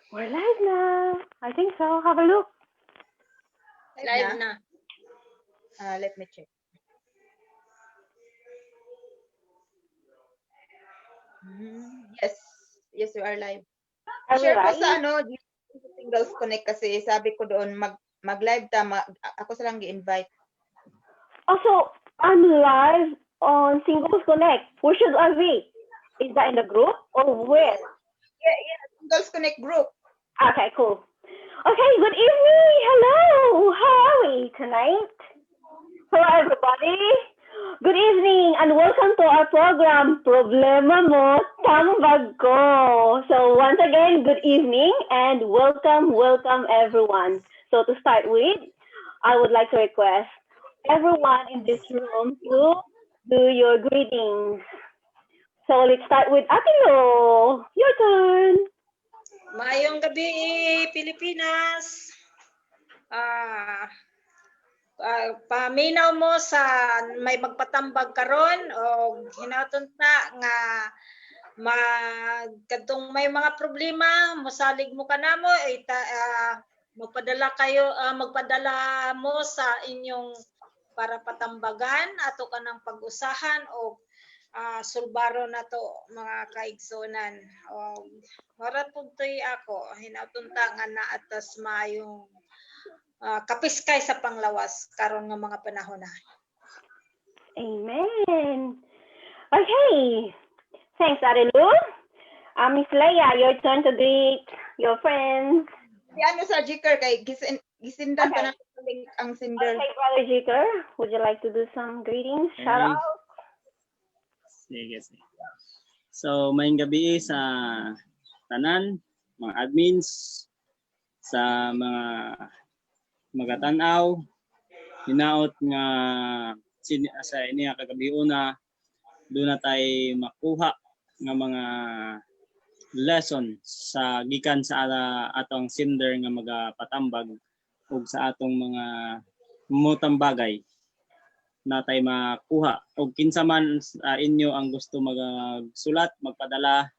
We're live na. I think so. Have a look. Live na. Let me check. Yes, you are live. Are we Share ko live? sa Singles Connect kasi sabi ko doon mag-live ako silang gi-invite. Also, I'm live on Singles Connect. Where should I be? Is that in the group or where? Yeah, Singles Connect group. Okay, cool. Okay, good evening. Hello. How are we tonight? Hello, everybody. Good evening and welcome to our program, Problema Mo, Tambag Ko. So once again, good evening and welcome everyone. So to start with, I would like to request everyone in this room to do your greetings. So let's start with Atilo. Your turn. Mayong gabi, Pilipinas. Paminaw mo sa may magpatambag karon o hinaton na nga kadtong may mga problema mosalig mo kanamo magpadala mo sa inyong para patambagan ato kanang pag-usahan o sulbaro na to mga kaigsonan. Marat puntoy ako hinatunta nga na atas mayong kapiskay sa panglawas karon nga mga panahon na. Amen. Okay. Thanks, Arilu. Miss Leia, your turn to greet your friends. Si sa Jiker kay gisindan Okay. pa na ang Cinder. Okay, Brother Jiker, would you like to do some greetings? Shout out. Sige. So, mayong gabi sa tanan, mga admins, sa mga magatanaw, hinaot nga sa iniya kagabiuna, doon na tayo makuha ng mga lesson sa gikan sa atong Cinder nga magapatambag ug sa atong mga mutambagay na tayo makuha. O kinsa man inyo ang gusto magsulat, magpadala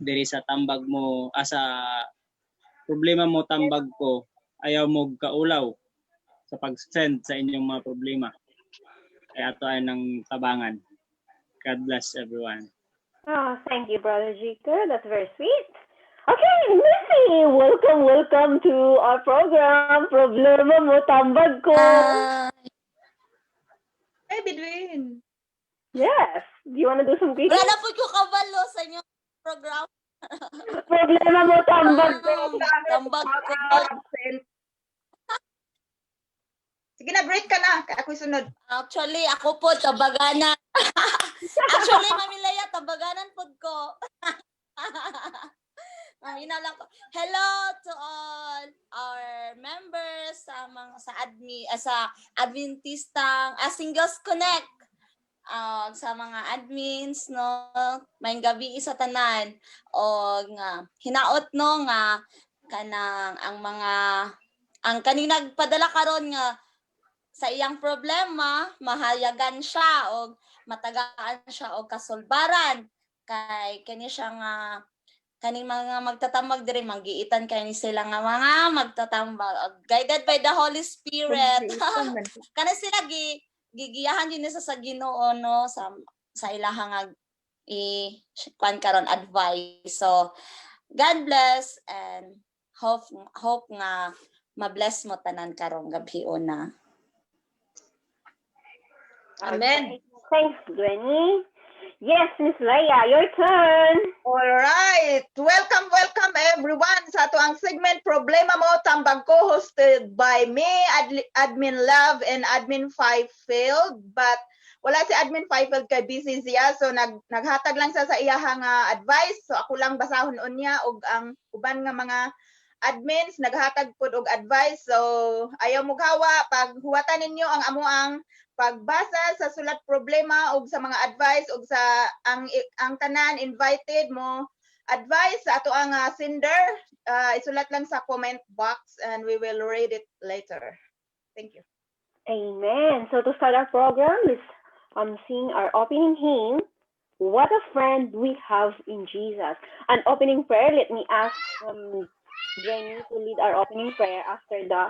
diri sa tambag mo, sa problema mo tambag ko, ayaw mo kaulaw sa pag-send sa inyong mga problema. Kaya ito ay ng tabangan. God bless everyone. Oh, thank you, Brother Jiker. That's very sweet. Okay, Missy, welcome to our program, Problema Mo Tambag Ko. Hey, Bidwin. Yes. Do you want to do some greetings? Wala po ko kabalo sa inyong program. Problema Mo Tambag Ko. Tambag ko. Sige na, break ka na. Ako'y sunod. Actually, ako po, tabaganan. Actually, Mami Leia, tabaganan po ko. Mamina lang ko. Hello to all our members sa Adventistang Singles Connect. Sa mga admins, no, may gabi sa tanan o nga hinaot no nga kanang ang kaninag padala karon nga sa iyang problema mahayagan siya o matagaan siya o kasulbaran kay kani siya nga kaning mga magtatambag diri magiitan kay ni sila nga mga magtatambag guided by the Holy Spirit. Kana sila gigiyahan din sa Ginoo no sa ilahang kuan karon advice. So God bless and hope nga ma-bless mo tanan karong gabi na. Amen. Thanks, Gwenny. Yes, Miss Leia, your turn. All right. Welcome everyone sa ato ang segment Problema Mo Tambag Ko, hosted by me, Admin Love and Admin Fifield. But wala si Admin Fifield kay busy siya, so naghatag lang sa iyahang advice. So ako lang basahon unya og ang uban nga mga admins naghatag pud og advice. So ayaw mo gawa pag huwatan ninyo ang amuang pagbasa sa sulat problema og sa mga advice og sa ang tanan invited mo advice sa ato ang Cinder, isulat lang sa comment box and we will read it later. Thank you. Amen. So to start our program, let's sing our opening hymn, what a friend we have in Jesus. An opening prayer. Let me ask Jenny to lead our opening prayer after the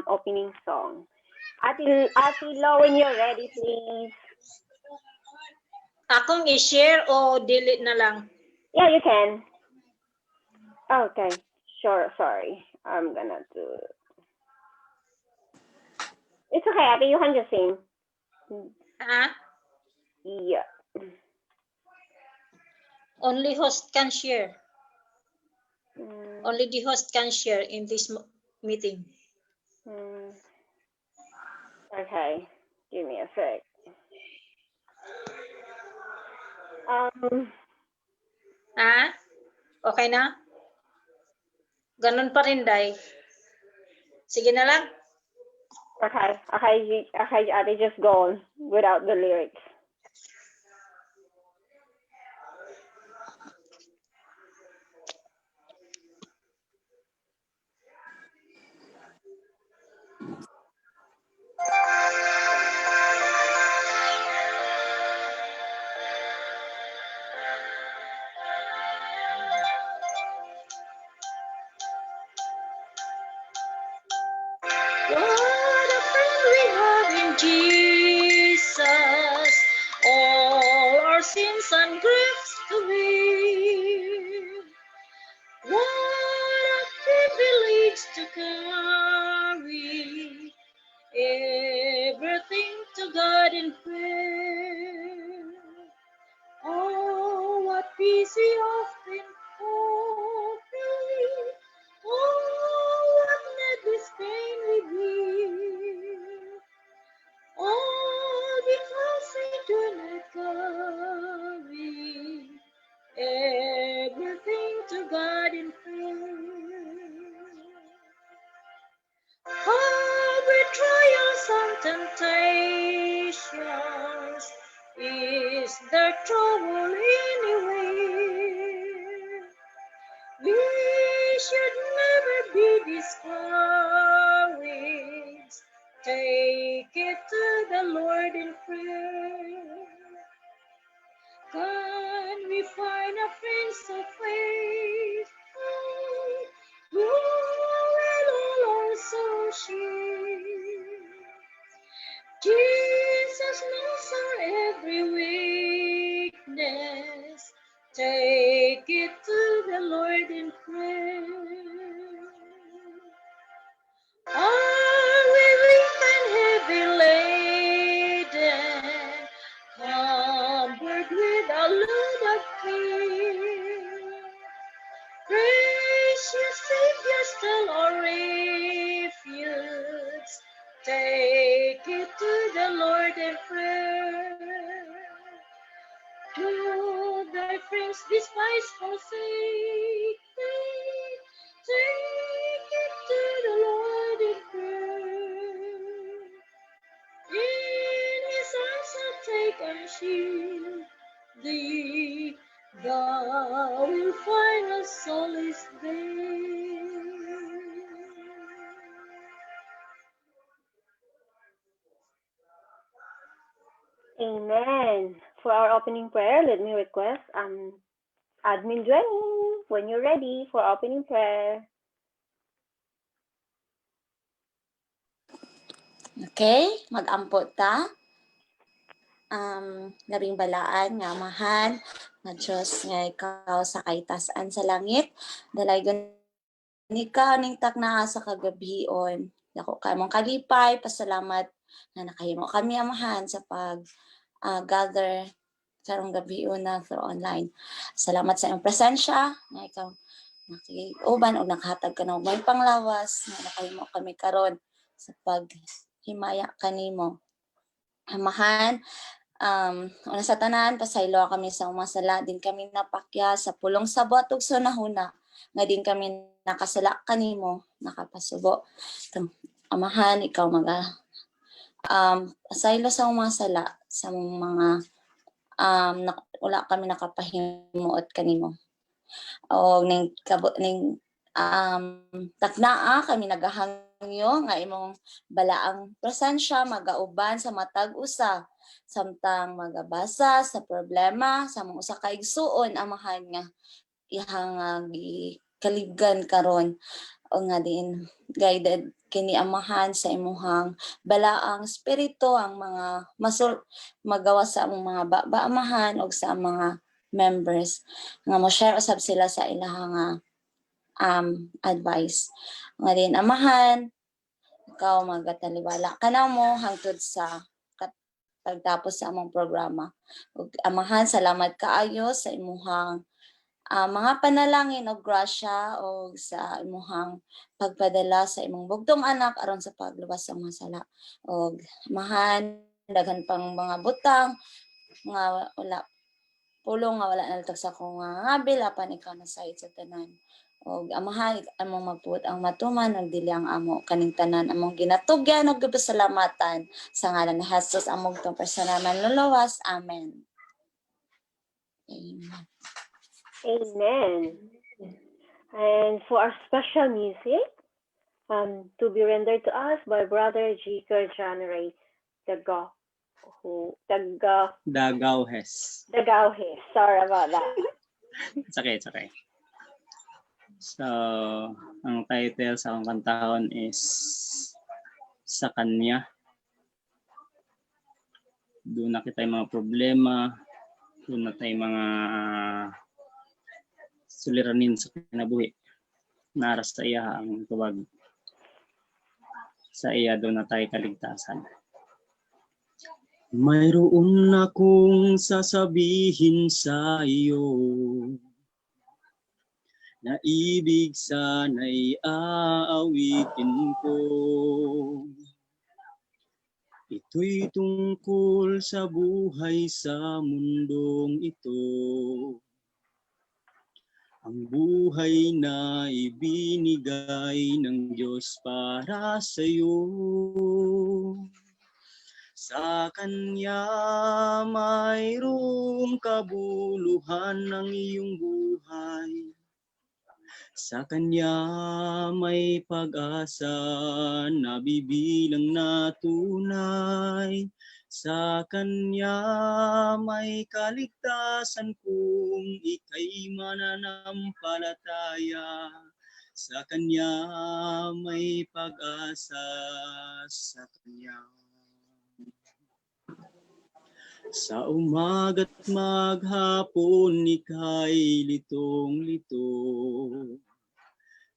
opening song. Ate Lo, when you're ready, please. Akong i-share o delete na lang? Yeah, you can. Okay, sure. Sorry, I'm gonna do it. It's okay, Ate. You can just sing. Ha? Yeah. Only host can share. Mm, Only the host can share in this meeting. Okay, give me a sec. Ha? Okay na? Ganun pa rin, Day. Sige na lang. Okay, Ate, just go on without the lyrics. What a friend we have in Jesus, all our sins and griefs to bear. What a privilege to carry everything to God in prayer. Oh, what peace we often feel. Oh, what needless pain we bear. All because we do not carry everything to God in prayer. All with trials and temptations, is there trouble anywhere? We should never be discouraged. Take it to the Lord in prayer. Can we find a friend so faithful who will all our soul share? Jesus knows our every weakness. Take it to the Lord in prayer. Are we weak and heavy laden, cumbered with a load of fear? Gracious Savior, still our refuge. Take it to the Lord in prayer. Do thy friends despise, forsake thee? Take it to the Lord in prayer. In his arms I'll take and shield thee. Thou will find a solace there. Amen. For our opening prayer, let me request Admin Jenny, when you're ready for opening prayer. Okay, mag-ampo ta. Labing balaan nga amahan, nga Diyos nga ikaw sa kaitasan sa langit, dalaygon ikaw ning taknaa sa kagabion. Dako kay mong kalipay, pasalamat nga nakahimo kami amahan sa gather karong gabion na through online. Salamat sa iyong presensya, nga ikaw nakiuban o nakahatag ka ng may panglawas, nga nakahimo kami karon sa paghimaya kanimo. Amahan, una sa tanan, pasaylo kami sa umasala, din kami napakya sa pulong sabot ug sunahuna, nga din kami nakasala kanimo, nakapasubo. Amahan, ikaw pasaylo sa umasala, sa mga wala kami nakapahimuot kanimo. O ning taknaa kami nagahangyo nga imong balaang presensya magauban sa matag usa samtang magabasa sa problema sa mga usa ka igsuon amahan nga ihang kalibgan karon o nga din guided kini amahan sa imuhang balaang espiritu ang mga magawa sa among mga amahan o sa mga members nga mo share usab sila sa ilahang advice nga din amahan ikaw magataliwala kana mo hangtod sa pagtapos sa among programa. Ug amahan, salamat kaayo sa imuhang mga panalangin o grasya o sa imuhang pagpadala sa imong bugtong anak aron sa pagluwas sa mga sala. O amahan, daghan pang mga butang nga wala pulong nga wala nalitag sa akong ngabil apan ikaw na sayod sa tanan. O amahan, among magpuot ang matuman, nagdili ang amo kaning tanan among ginatugyan ug gipasalamatan sa ngalan ni Jesus among tong personal manluluwas. Amen. Amen. Amen. And for our special music, to be rendered to us by Brother G. January Dagauhes. Sorry about that. Sakay. So, ang title sa akong kantahon is Sa Kanya. Doon na kita mga problema, doon na tayo mga suliranin sa kinabuhi. Naras sa iya ang tubag. Sa iya doon na tayo kaligtasan. Mayroon akong sasabihin sa iyo na ibig sana'y aawitin ko. Ito'y tungkol sa buhay sa mundong ito. Ang buhay na ibinigay ng Diyos para sa iyo. Sa Kanya mayroong kabuluhan ng iyong buhay. Sa Kanya may pag-asa na bibilang na tunay. Sa Kanya may kaligtasan kung ika'y mananampalataya. Sa Kanya may pag-asa, sa Kanya. Sa umaga't maghapon ika'y litong-lito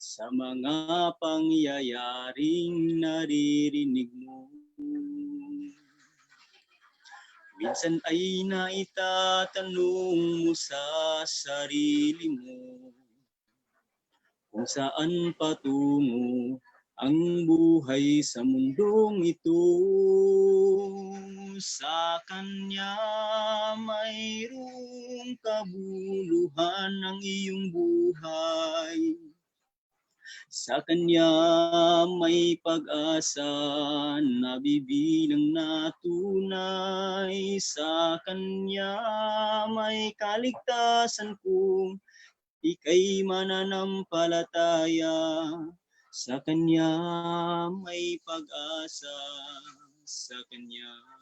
sa mga pangyayaring naririnig mo. Minsan ay naitatanong mo sa sarili mo kung saan patungo ang buhay sa mundong ito. Sa Kanya mayroong kabuluhan ng iyong buhay. Sa Kanya may pag-asa na bibilang na tunay. Sa Kanya may kaligtasan kung ika'y mananampalataya. Sa Kanya may pag-asa, sa Kanya.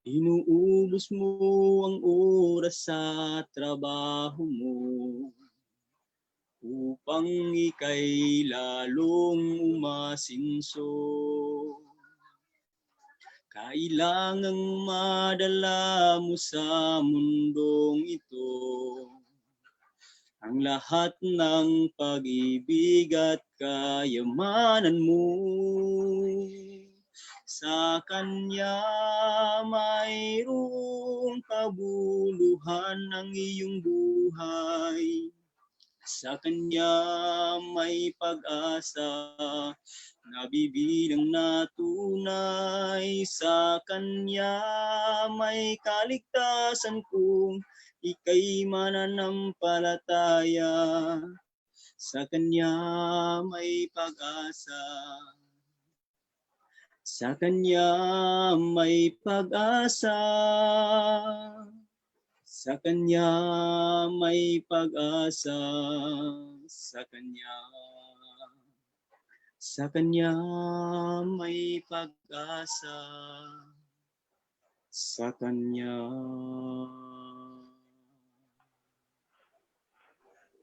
Inuubos mo ang oras sa trabaho mo upang ika'y lalong umasinso. Kailangang madala mo sa mundong ito ang lahat ng pag-ibig at kayamanan mo. Sa Kanya mayroong kabuluhan ng iyong buhay. Sa Kanya may pag-asa na bibilang na tunay. Sa Kanya may kaligtasan kung ika'y mananampalataya. Sa Kanya may pag-asa. Sa Kanya may pag-asa. Sa Kanya may pag-asa. Sa Kanya. Sa Kanya may pag-asa. Sa Kanya.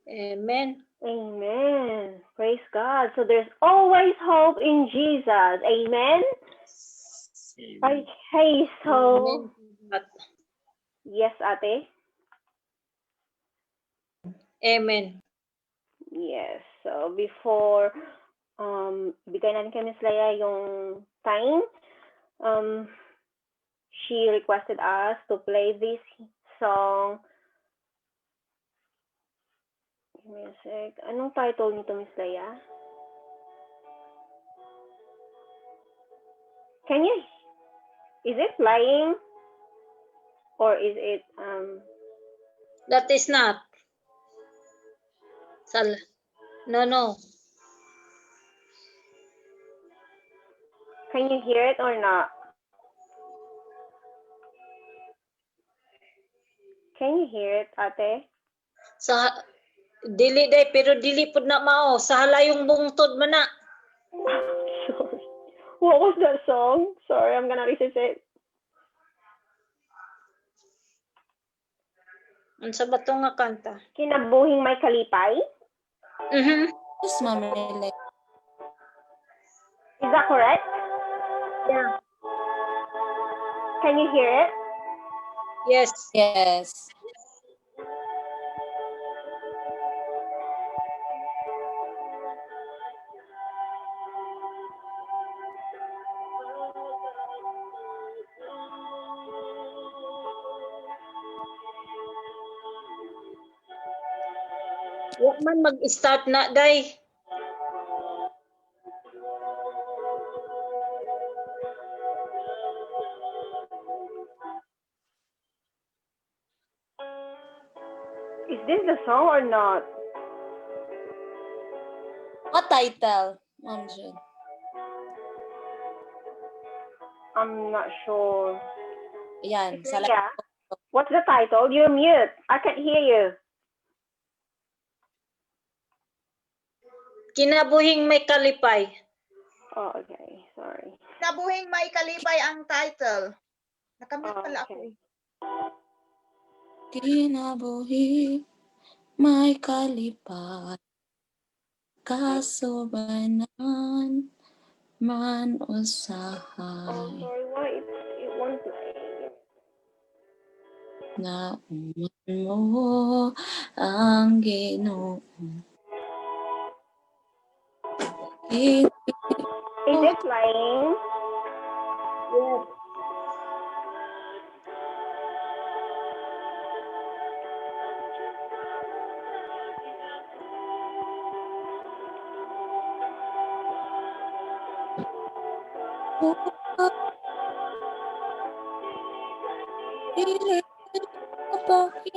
Amen. Amen. Praise God. So there's always hope in Jesus. Amen. Amen. Okay, so At yes, ate. amen. Yes. So before bigay natin kay Miss Leia yung time, she requested us to play this song. Music. Anong title nito, Miss Leia? Can you, is it flying? Or is it, That is not. No. can you hear it or not? Can you hear it, ate? Sa dili day pero dili pud na mao sa halayong bungtod man na. Sorry. What was that song? Sorry, I'm gonna research it. Unsa ba to nga kanta? Kinabuhing may kalipay? Mhm. Yes, Ma'am Rene. Is that correct? Yeah. Can you hear it? Yes. Yes. Wa man mag-start na day. Is this the song or not? What title, Ma'am June? I'm not sure. Yan. Sa Yeah. What's the title? You're mute. I can't hear you. Kinabuhing may kalipay. Oh, okay. Sorry. Nabuhing may kalipay ang title. Nakamute pala ako. Okay. Kinabuhi may kalipay, kasubanan man Oh, usahay, sorry. Why it won't play? na mo ang Ginoo. Is it playing? Yes. Bakit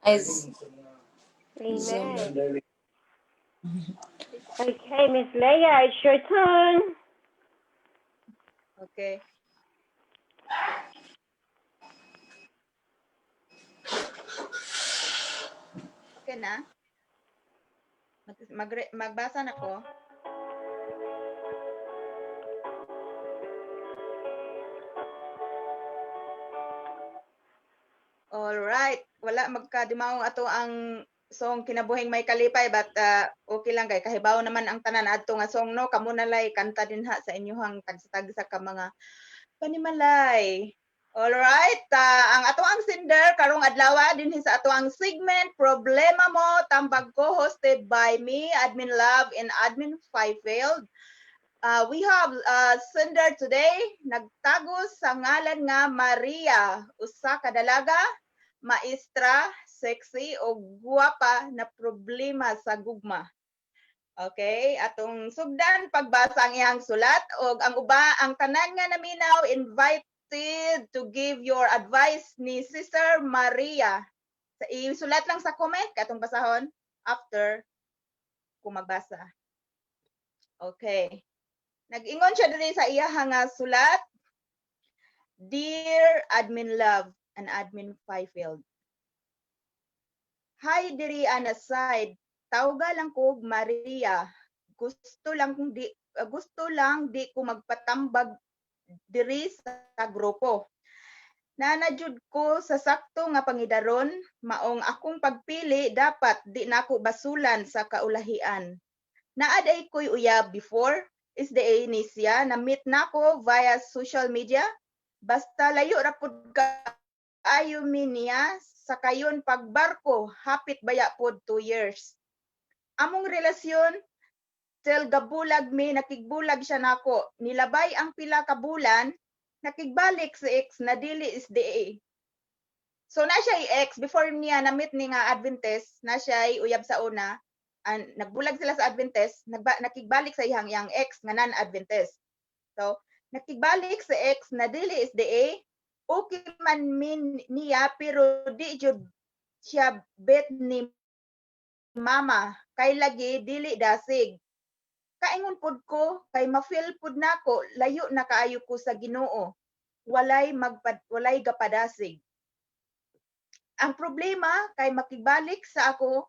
is Amen. Okay, Miss Leia, it's your turn. Okay. Okay na? Magbasa na ko. All right. Wala magkadimaong ato ang song Kinabuhing May Kalipay, but okay lang kay kahibaw naman ang tanan adto nga song, no? Kamo na lay kanta din ha sa inyohang tagsa-tagsa ka mga panimalay. Alright, ang ato ang sender karong adlaw dinhi sa ato ang segment Problema Mo Tambag Ko, hosted by me, Admin Love and Admin Fifield. We have sender today, nagtagos sa ngalan nga Maria, usa ka dalaga, maestra, sexy o guwapa na problema sa gugma. Okay, atong sugdan pagbasa ang iyang sulat og ang tanan nga naminaw invite to give your advice ni Sister Maria. Isulat lang sa comment katong basahon after ko magbasa. Okay. Nag-ingon siya diri sa iya nga sulat. Dear Admin Love and Admin Fifield. Hi diri ana side. Tawga lang ko Maria. Gusto lang di ko magpatambag diri sa grupo. Nanajud ko sa sakto nga pangidaron, maong akong pagpili dapat di nako basulan sa kaulahian. Naaday ko'y uyab before, is the siya, na-meet nako via social media, basta layo ra pud kaayo mi niya, sa kayon pagbarko, hapit baya pod 2 years. Among relasyon, till gabulag mi, nakigbulag siya nako. Nilabay ang pila ka bulan, nakigbalik si ex na dili is DA. So na siya ex before niya na-meet ni nga Adventist, na siya uyab sa una, nagbulag sila sa Adventist, nakigbalik sa iyang ex nga non-Adventist. So nakigbalik sa ex na dili is DA, okay man min niya pero di jud siya bet ni mama kay lagi dili dasig. Kaingon pud ko kay ma-feel pud nako layo na kaayo ko sa Ginoo. Walay gapadasig. Ang problema kay makibalik sa ako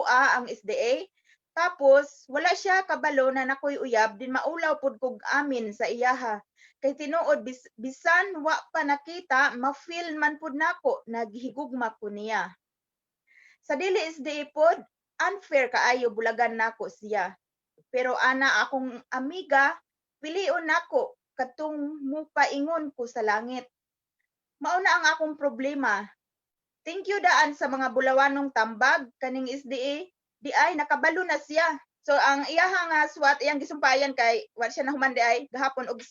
ang SDA, tapos wala siya kabalo na nakoy uyab din maulaw pud kog amin sa iyaha. Kay tinuod bisan wa pa nakita ma-feel man pud nako naghigugma ko niya. Sa dili SDA pod unfair kaayo bulagan nako siya. Pero ana akong amiga, pilion nako katong mupaingon ko sa langit. Mao na ang akong problema. Thank you daan sa mga bulawanong tambag kaning SDA, di ay nakabalo na siya. So ang iyaha nga swat iyang gisumpayan kay wa siya nahuman di ay gahapon og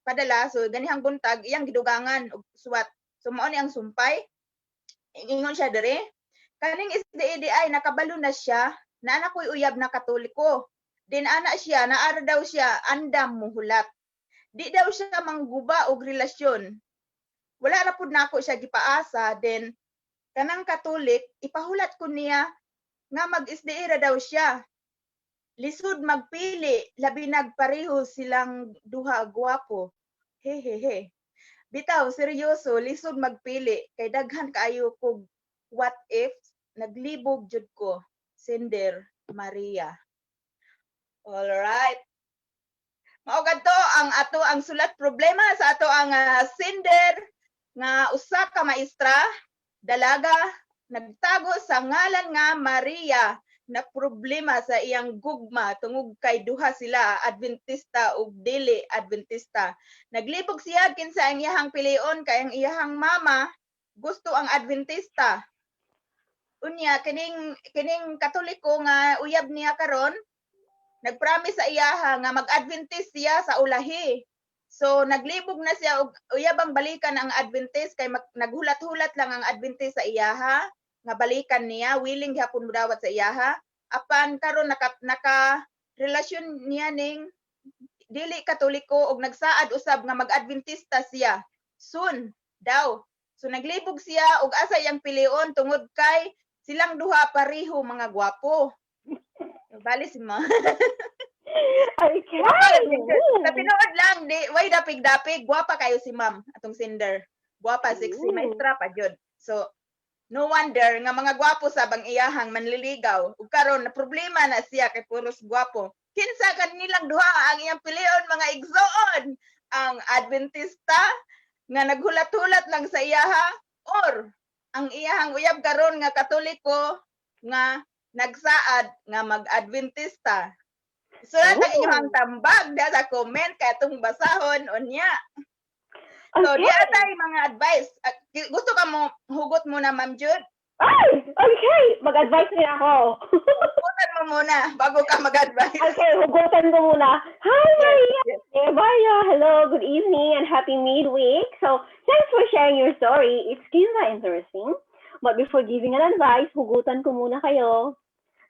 padala, so ganihang buntag iyang gidugangan og swat. So mao ni ang sumpay. Ingon siya diri. Kaning SDA di ay nakabalo na siya, na ana ko'y uyab na Katoliko. Din ana siya, naara daw siya, andam muhulat. Di daw siya mangguba og relasyon. Wala ra pud nako siya gipaasa, then kanang Katolik, ipahulat ko niya nga mag-SDA ra daw siya. Lisod magpili, labi nagpareho silang duha gwapo. Hehehe. Bitaw, seryoso, lisod magpili, kay daghan kaayo kog what if, naglibog jud ko. Sender Maria. Alright. Mao kadto ang sulat problema sa ato ang sender nga usa ka maestra, dalaga, nagtago sa ngalan nga Maria na problema sa iyang gugma tungod kay duha sila Adventista ug dili Adventista. Naglibog siya kinsa ang iyahang pilion kay ang iyahang mama gusto ang Adventista. Unya kining Katoliko nga uyab niya karon, nagpromise sa iyaha nga mag-Adventist siya sa ulahi. So naglibog na siya og uyabang balikan ang Adventist kay naghulat-hulat lang ang Adventist sa iyaha nga balikan niya, willing gyapon mudawat sa iyaha. Apan karon naka relasyon niya ning dili Katoliko og nagsaad usab nga mag-Adventista siya. Soon daw. So naglibog siya og asa iyang pilion tungod kay silang duha pareho mga gwapo. Bali si ma. Okay. Sa tinuod lang, way dapig-dapig, guwapa kayo si ma'am, atong sender. Guwapa, sexy, maestra pa jud. So, no wonder nga mga gwapo sa bang iyahang manliligaw. Ug karon na problema na siya kay puros gwapo. Kinsa kanilang duha ang iyang pilion mga igsoon? Ang Adventista nga naghulat-hulat lang sa iyaha or ang iyahang uyab karon nga Katoliko nga nagsaad nga mag-Adventista. Sulat ang inyong tambag sa comment kay atong basahon unya. So, Okay. di tayo mga advice. Gusto ka mo, hugot muna, Ma'am Jude? Ay, okay. Mag-advise rin ako. Hugutan mo muna bago ka mag-advise. Okay, hugutan ko muna. Hi, Maria. Hey, Maria. Hello, good evening, and happy midweek. So, thanks for sharing your story. It's kinda interesting. But before giving an advice, hugutan ko muna kayo.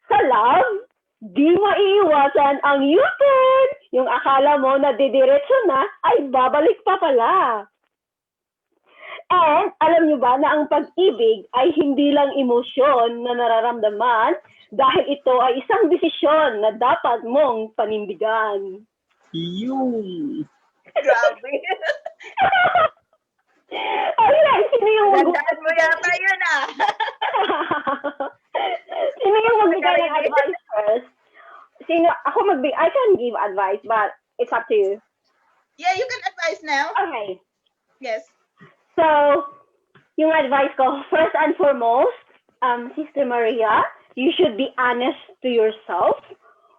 Sa love, di maiiwasan ang U-turn. Yung akala mo na didiretso na, ay babalik pa pala. And alam niyo ba na ang pag-ibig ay hindi lang emosyon na nararamdaman dahil ito ay isang desisyon na dapat mong panindigan. Yun. Grabe. Ayun, sino yung Gandaan mo yata yun ah. Sino yung magbigay ng advice first? I can give advice, but it's up to you. Yeah, you can advise now. Okay. Yes. So, yung advice ko, first and foremost, Sister Maria, you should be honest to yourself.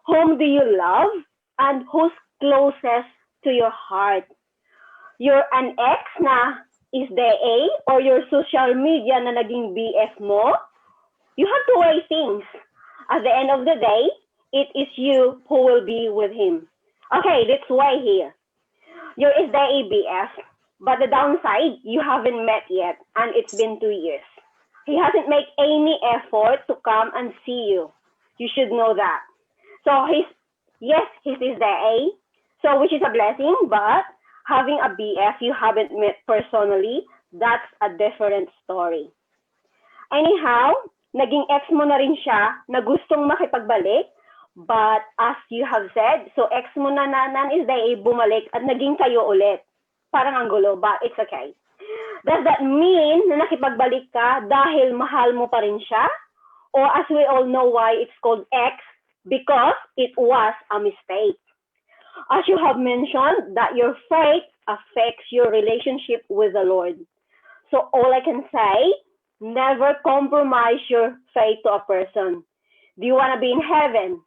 Whom do you love? And who's closest to your heart? You're an ex na is the A or your social media na naging BF mo? You have to weigh things. At the end of the day, it is you who will be with him. Okay, let's weigh here. You're is the A BF. But the downside, you haven't met yet, and it's been 2 years. He hasn't made any effort to come and see you. You should know that. So his is the A, so which is a blessing, but having a BF you haven't met personally, that's a different story. Anyhow, naging ex mo na rin siya na gustong makipagbalik, but as you have said, so ex mo na nanan is the A bumalik at naging kayo ulit. Parang ang gulo, but it's okay. Does that mean na nakipagbalik ka dahil mahal mo pa rin siya? Or as we all know why it's called ex, because it was a mistake. As you have mentioned, that your faith affects your relationship with the Lord. So all I can say, never compromise your faith to a person. Do you want to be in heaven?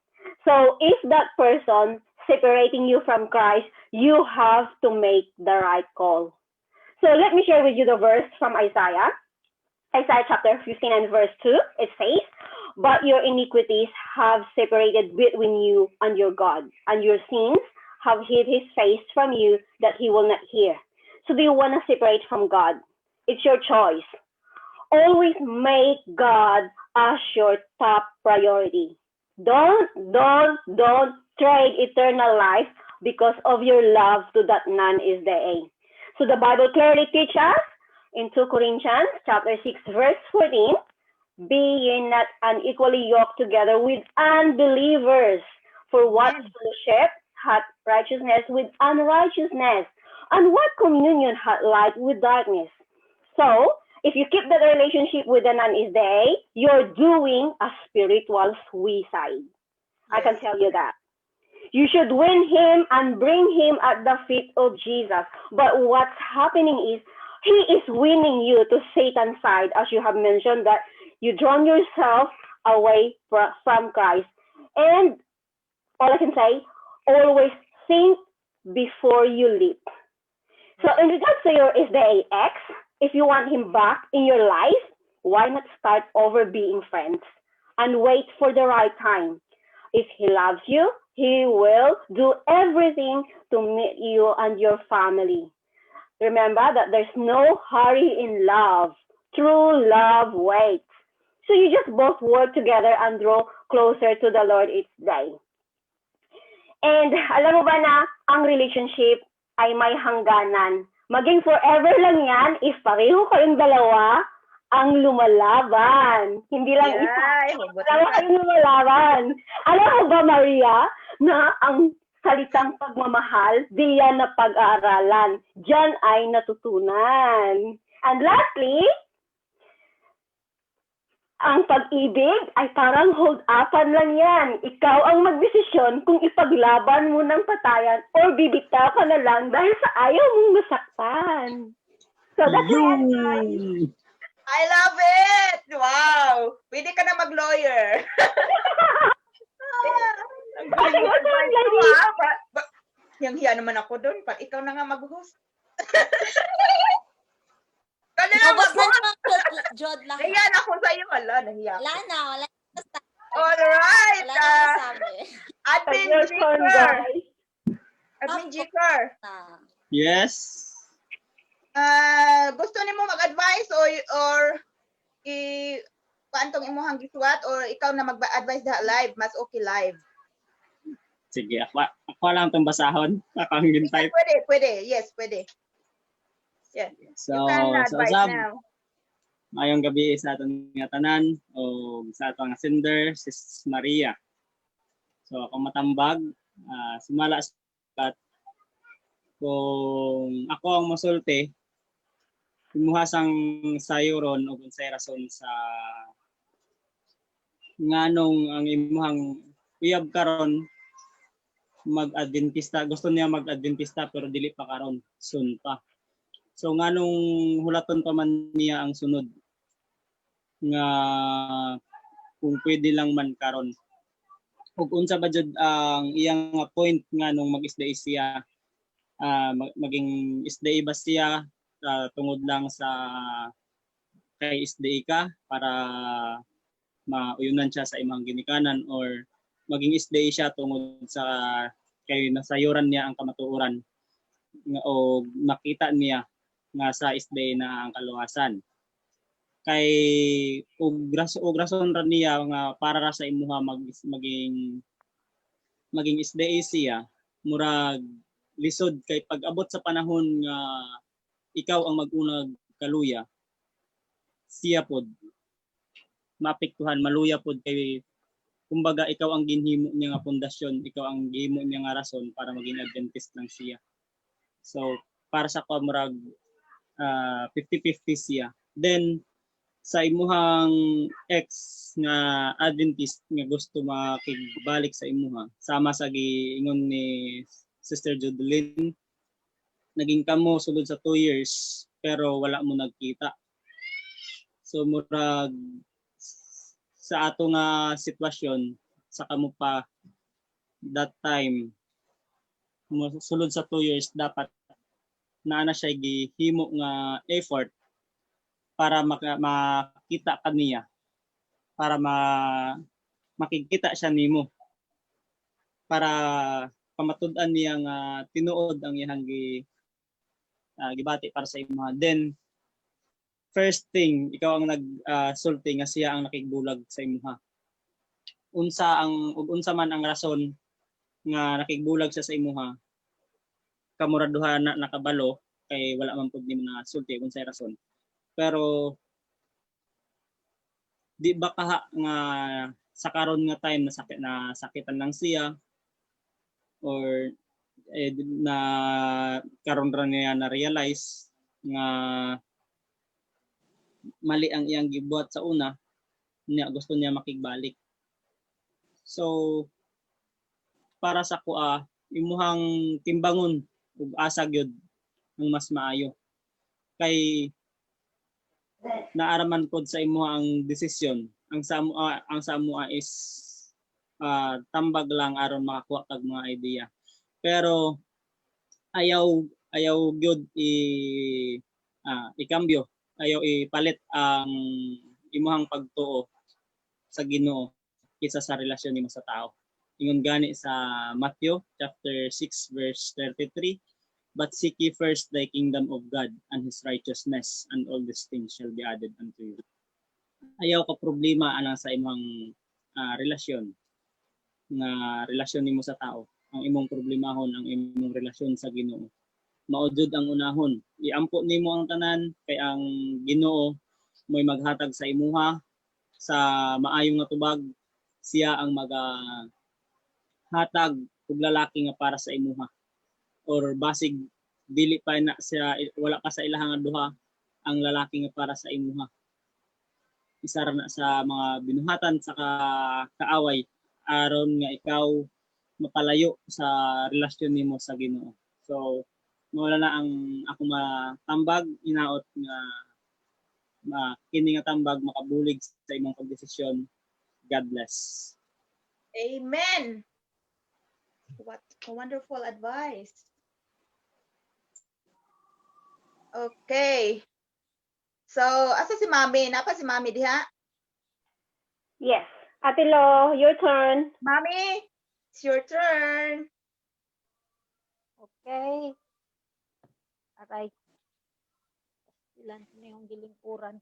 So if that person separating you from Christ, you have to make the right call. So let me share with you the verse from Isaiah. Isaiah chapter 15 and verse 2, it says, "But your iniquities have separated between you and your God, and your sins have hid his face from you that he will not hear." So do you want to separate from God? It's your choice. Always make God as your top priority. Don't trade eternal life because of your love to that non is the A. So the Bible clearly teaches us in 2 Corinthians chapter 6 verse 14, "Be ye not unequally yoked together with unbelievers, for what fellowship hath righteousness with unrighteousness, and what communion hath light with darkness?" So if you keep that relationship with the non is the A, you're doing a spiritual suicide. I can tell you that. You should win him and bring him at the feet of Jesus. But what's happening is he is winning you to Satan's side, as you have mentioned, that you drawn yourself away from Christ. And all I can say, always think before you leap. So in regards to your is the ex, if you want him back in your life, why not start over being friends and wait for the right time? If he loves you, he will do everything to meet you and your family. Remember that there's no hurry in love. True love waits. So you just both work together and draw closer to the Lord each day. And alam mo ba na ang relationship ay may hangganan. Maging forever lang yan if pareho kayong dalawa ang lumalaban. Hindi lang isa. Dalawa kayong lumalaban. Alam mo ba, Maria, na ang salitang pagmamahal, di yan na pag-aaralan. Diyan ay natutunan. And lastly, ang pag-ibig ay parang hold-upan lang yan. Ikaw ang magdesisyon kung ipaglaban mo ng patayan or bibitaw ka na lang dahil sa ayaw mong masaktan. So that's my advice. I love it! Wow! Pwede ka na mag-lawyer. Ang galing mo advice ko, ah. Yang hiya naman ako doon. Ikaw na nga mag-host. Kanina Ubos na mag- naman, Jod lahat. Ayan ako sa iyo. Wala, nahiya. Wala na, wala na sabi. Alright. Wala na sabi. Admin Your turn, Jiker. guys. Admin Jiker. Na. Yes. Gusto nimo mag-advise or i paantong imuhang giswat or ikaw na mag-advise da live, mas okay live. Sige, ako lang itong basahon. Ako ang gintay. Pwede. Yes, pwede. Yeah. So, You can so advise Zab, now. mayong gabi sa atong nga tanan o sa atong nga sender, Sis Maria. So, ako matambag, sumala sa kung ako ang mosulti, imuhasang sayuron o kung say rason sa nganong ang imuhang uyab karon mag-adventista, gusto niya mag-adventista pero dili pa karon, soon pa. So nganong hulaton pa man niya ang sunod nga kung pwede lang man karon. Ug unsa ba jud ang iyang point nganong mag-isday siya, maging isday ba siya tungod lang sa kay isday ka para mauyunan siya sa imong ginikanan or maging isday siya tungod sa kay nasayuran niya ang kamatuoran o makita niya nga sa isday na ang kaluwasan kay og rason ra niya nga para ra sa imuha maging isday siya murag lisod kay pag-abot sa panahon nga ikaw ang mag-unag kaluya siya pod maapektuhan maluya pod kay kumbaga ikaw ang ginhimo niya nga pundasyon, ikaw ang gihimo niya nga rason para maging Adventist lang siya. So para sa ko murag 50-50 siya. Then sa imuhang ex nga Adventist nga gusto makigbalik sa imuha, sama sa giingon ni Sister Judeline, naging kamo sulod sa 2 years pero wala mo nagkita. So murag sa ato nga sitwasyon sa kamo pa that time sulod sa 2 years dapat naa na siya gihimo nga effort para makita kaniya para makikita siya nimo para pamatud-an niya nga tinuod ang iyang gibati para sa imo. Then first thing, ikaw ang nagsulti nga siya ang nakigbulag sa imuha. Unsa man ang rason nga nakigbulag siya sa imuha, kamuraduhan na nakabalo kay wala man pud nimo na sulti unsay rason. Pero di ba kaha nga sa karon nga time na sakitan lang siya or na karon ra niya na realize nga mali ang iyang gibuhat sa una niya gusto niya makigbalik. So para sa kuha imuhang timbangon ug asa gyud ang mas maayo kay naaraman pod sa imuha ang desisyon ang sa is tambag lang aron makakuha kag mga idea pero ayaw gyud ikambyo ayaw ipalit ang imuhang pagtuo sa Ginoo kaysa sa relasyon nimo sa tao. Ingon gani sa Matthew chapter 6 verse 33, but seek ye first the kingdom of God and his righteousness, and all these things shall be added unto you. Ayaw ka problema anang sa imong relasyon nga relasyon nimo sa tao. Ang imong problemahon ang imong relasyon sa Ginoo. Maudod ang unahon. Iampo nimo ang tanan kay ang Ginoo mo'y maghatag sa imuha sa maayong nga tubag. Siya ang hatag og lalaki nga para sa imuha. Or basig dili pa na siya wala pa sa ilahang duha ang lalaki nga para sa imuha. Isa ra na sa mga binuhatan sa kaaway aron nga ikaw mapalayo sa relasyon nimo sa Ginoo. So mawala na ang ako matambag inaot nga kini nga tambag makabulig sa imong pagdesisyon. God bless. Amen. What a wonderful advice. Okay. So, asa si Mami? Napa si Mami diha? Yes. Ate Lo, your turn. Mami, it's your turn. Okay. Aray. Ilan na yung gilingkuran.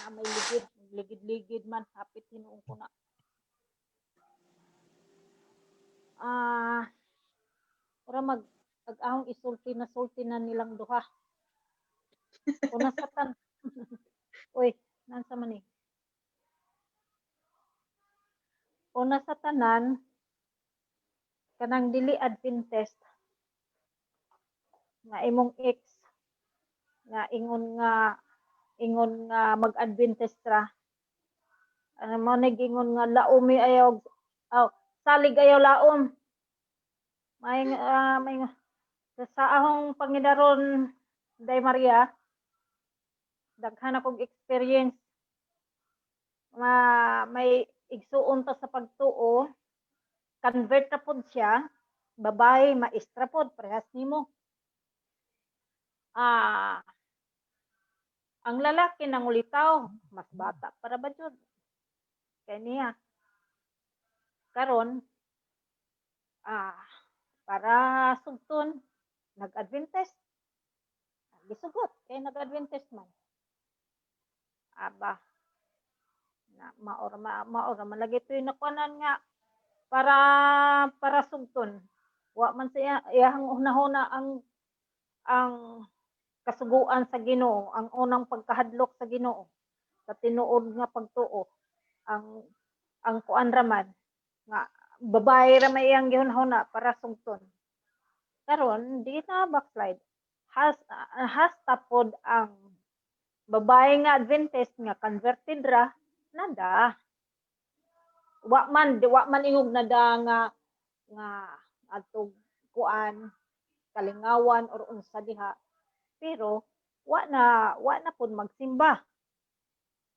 Na may ligid. Ligid-ligid man. Hapit hinuong ko na. Para ag-ahong isulti na nilang duha. Una sa tan. Uy, nansa man eh. Una sa tanan, kanang dili Adventist nga imong ex nga ingon nga mag-Adventist ra. Ano mo nagingon nga laomi ayaw salig ayaw laom. May sa ahong Panginoon Day Maria daghan akong experience may igsuon ta sa pagtuo, convert na pod siya, babae maestra pod parehas nimo. Ang lalaki nang ulitaw, mas bata para ba jud? Kaya niya. Karon para sugton nag-Adventist. Gisugot kay nag-Adventist man. Aba na maor malagi to yung nakuanan nga para sugton. Wa man siya iyang una-una ang kasuguan sa Ginoo, ang unang pagkahadlok sa Ginoo sa tinuod nga pagtuo ang kuan raman nga babae ra may iyang gihunahuna para sugton. Karon di na backslide. Has tapod ang babae nga Adventist nga converted ra nada. Wa man ingog nada nga atog kuan kalingawan or unsa diha. Pero wa na pud magsimba.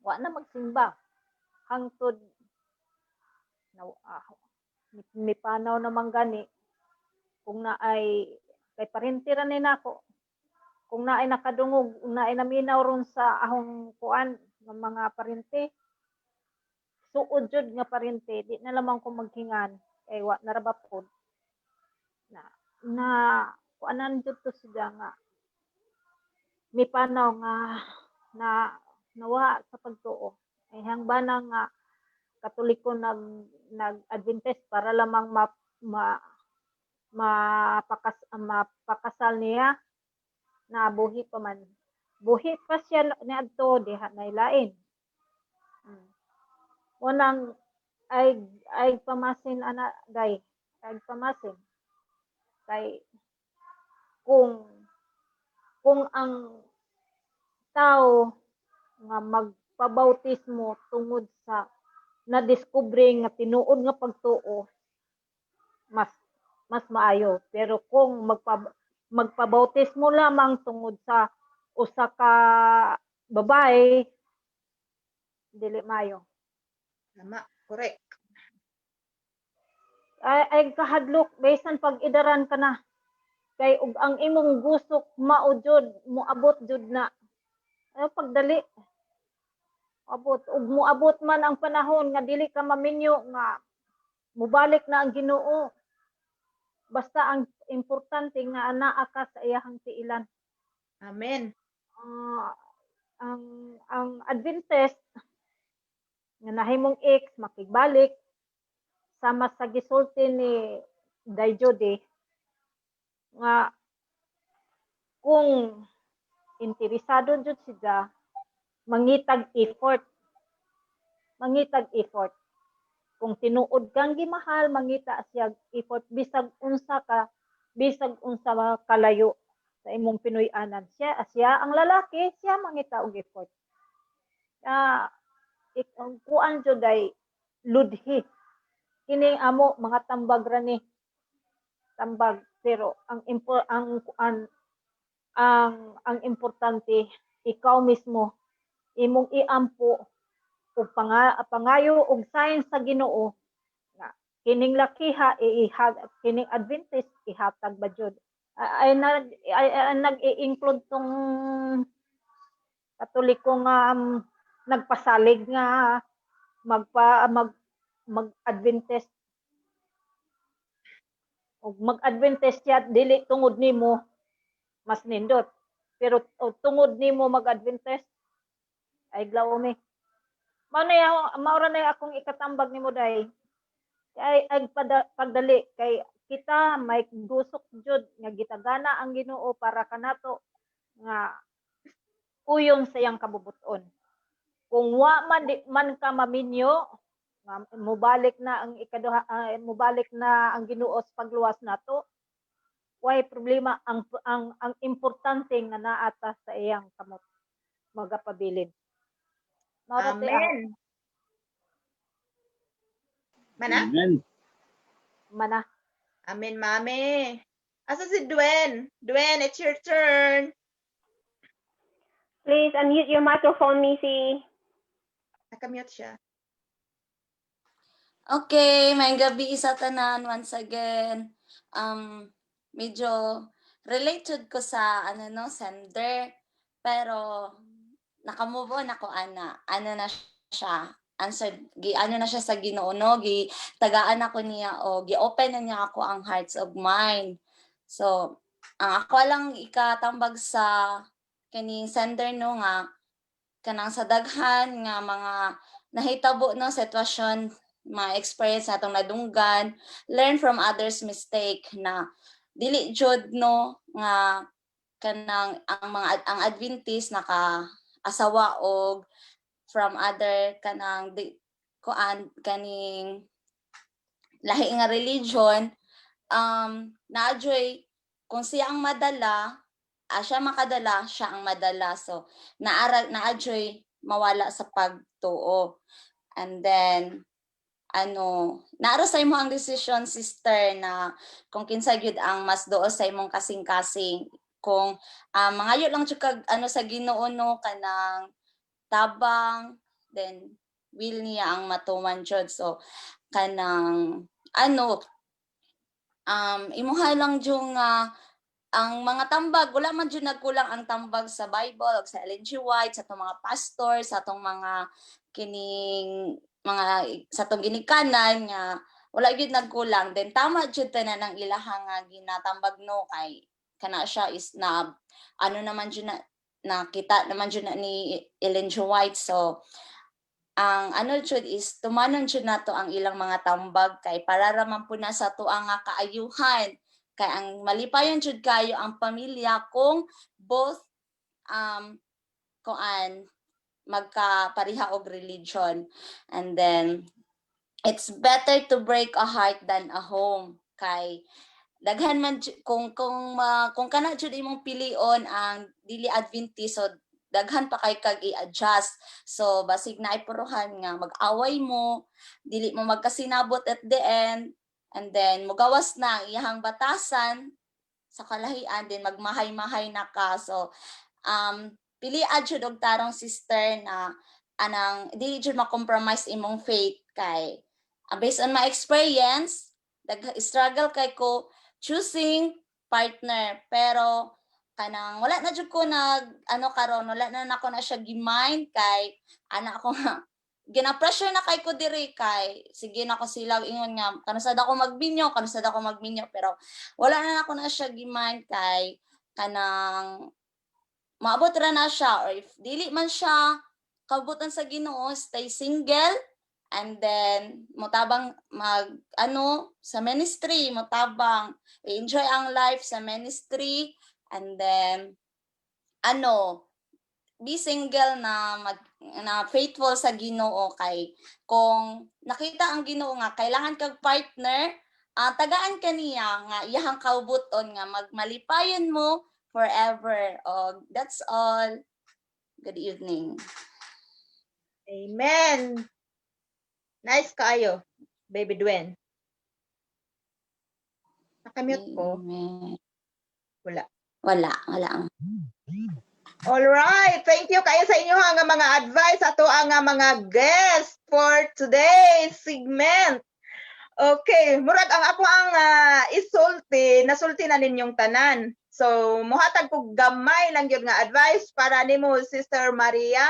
Wa na magsimba hangtod mipanaw naman gani kung naay kay parente ra ni nako kung naay nakadungog naay naminaw ron sa ahong kuan ng mga parente suod jud nga parente di na lamang ko maghingan kay wa na ra ba pod na kuanan jud to siya nga mipanaw nga nawa sa pagtuo ay hangbana nga Katoliko nag-Adventist para lamang mapakasal niya na buhi pa man. Buhi pa siya niadto diha nailain. Unang ay pamasin ana day. Ay pamasin. Kay kung ang tao nga magpabautismo tungod sa na-discover nga tinuod nga pagtuo mas maayo. Pero kung magpabautismo lamang tungod sa usa ka babae dili maayo. Tama, correct. Ay kahadlok bisan pag idaran ka na kay ug ang imong gusok mao jud moabot jud na pagdali abot ug moabot man ang panahon nga dili ka maminyo nga mubalik na ang Ginoo basta ang importante nga anaa ka sa iyahang tiilan. Amen. Ang Adventist nga nahimong ex makigbalik sama sa gisulti ni Day Jody nga kung interesado jud siya mangitag effort. Kung tinuod kang gimahal mangita siya effort bisag unsa kalayo sa imong Pinoy-anan. Siya ang lalaki, siya mangita og effort. Kuan jud ay ludhi. Kini amo mga tambag ra ni. Tambag pero ang importante ikaw mismo imong iampo ug pangayo og sign sa Ginoo nga kining lakiha kining Adventist ihatag ba jud ay nag-i-include tong Katoliko nga nagpasalig nga mag-Adventist ug mag-Adventist ya dili tungod nimo mas nindot. Pero tungod nimo mag-Adventist ay glaw mi. Maura na akong ikatambag nimo day. Kay pagdali kay kita may gusok jud nga gitagana ang Ginoo para kanato nga uyon sa iyang kabubuton. Kung wa man di man ka maminyo, mubalik na ang ikaduha, mubalik na ang Ginoo sa pagluwas nato, way problema ang importante nga naata sa iyang kamot magapabilin. Amen. Mana? Amen. Mana. Amen, mami. Asa si Dwen? Dwen, it's your turn. Please unmute your microphone, Missy. Nakamute siya. Okay, may gabi sa tanan once again. Medyo related ko sa sender, pero nakamove on ako na siya. Ano na siya sa Ginoo, no? Tagaan ako niya o gi-open na niya ako ang hearts of mine. So, ang ako lang ikatambag sa kining sender no nga kanang sa daghan nga mga nahitabo no sitwasyon, mga experience natong nadunggan, learn from others' mistake na dili jud no nga kanang ang Adventist naka-asawa og from other kanang kaning lahi nga religion, naadyoy kung siya ang madala, siya makadala, siya ang madala. So naadyoy mawala sa pagtuo. And then naaro sa imo ang decision, sister, na kung kinsa gyud ang mas duol sa imong kasing-kasing. Kung mangayo lang jud kag sa Ginoo no kanang tabang, then will niya ang matuman jud. So kanang imuha lang jud nga ang mga tambag, wala man jud nagkulang ang tambag sa Bible o sa Ellen G. White, sa itong mga pastor, sa itong mga sa itong ginikanan nga wala jud nagkulang. Then tama jud tanan ang ilahang nga ginatambag no kay kana siya is na naman jud nakita naman jud na ni Ellen G. White. So ang jud is tumanon jud nato ang ilang mga tambag kay para raman po na sa tuang nga kaayuhan. Kay ang malipayon jud kayo ang pamilya kung both magkapareha og religion. And then it's better to break a heart than a home. Kay daghan man kung kana jud imong pilion ang dili Adventist, so daghan pa kay kag i-adjust. So basig na ipuruhan nga mag-away mo, dili mo magkasinabot at the end. And then, mugawas na ang iyahang batasan sa kalahian, din magmahay-mahay na ka. So, pilian jud og tarong, sister, na di jud ma-compromise imong faith kay based on my experience, struggle kay ko choosing partner, pero kanang wala na jud ko karon, wala na nako na siya gi-mind kay ako nga gina-pressure na kay ko diri kay sige na ko sila ingon nga kanusad ako magminyo, pero wala na ako na siya gi-mind kay kanang maabot ra na siya, or if dili man siya kabutan sa Ginoo, stay single, and then motabang sa ministry, motabang enjoy ang life sa ministry, and then be single na faithful sa Ginoo. Kay kung nakita ang Ginoo nga kailangan kag partner, tagaan kaniya nga iyahang kaubuton nga magmalipayon mo forever. That's all. Good evening. Amen. Nice kayo, Baby Dwen. Nakamute ko. Amen. Wala. All right. Thank you kayo sa inyo nga mga advice ato ang mga guest for today's segment. Okay, murag ang ako ang isulti, nasulti na ninyong tanan. So, muhatag ko gamay lang yun nga advice para nimo Sister Maria.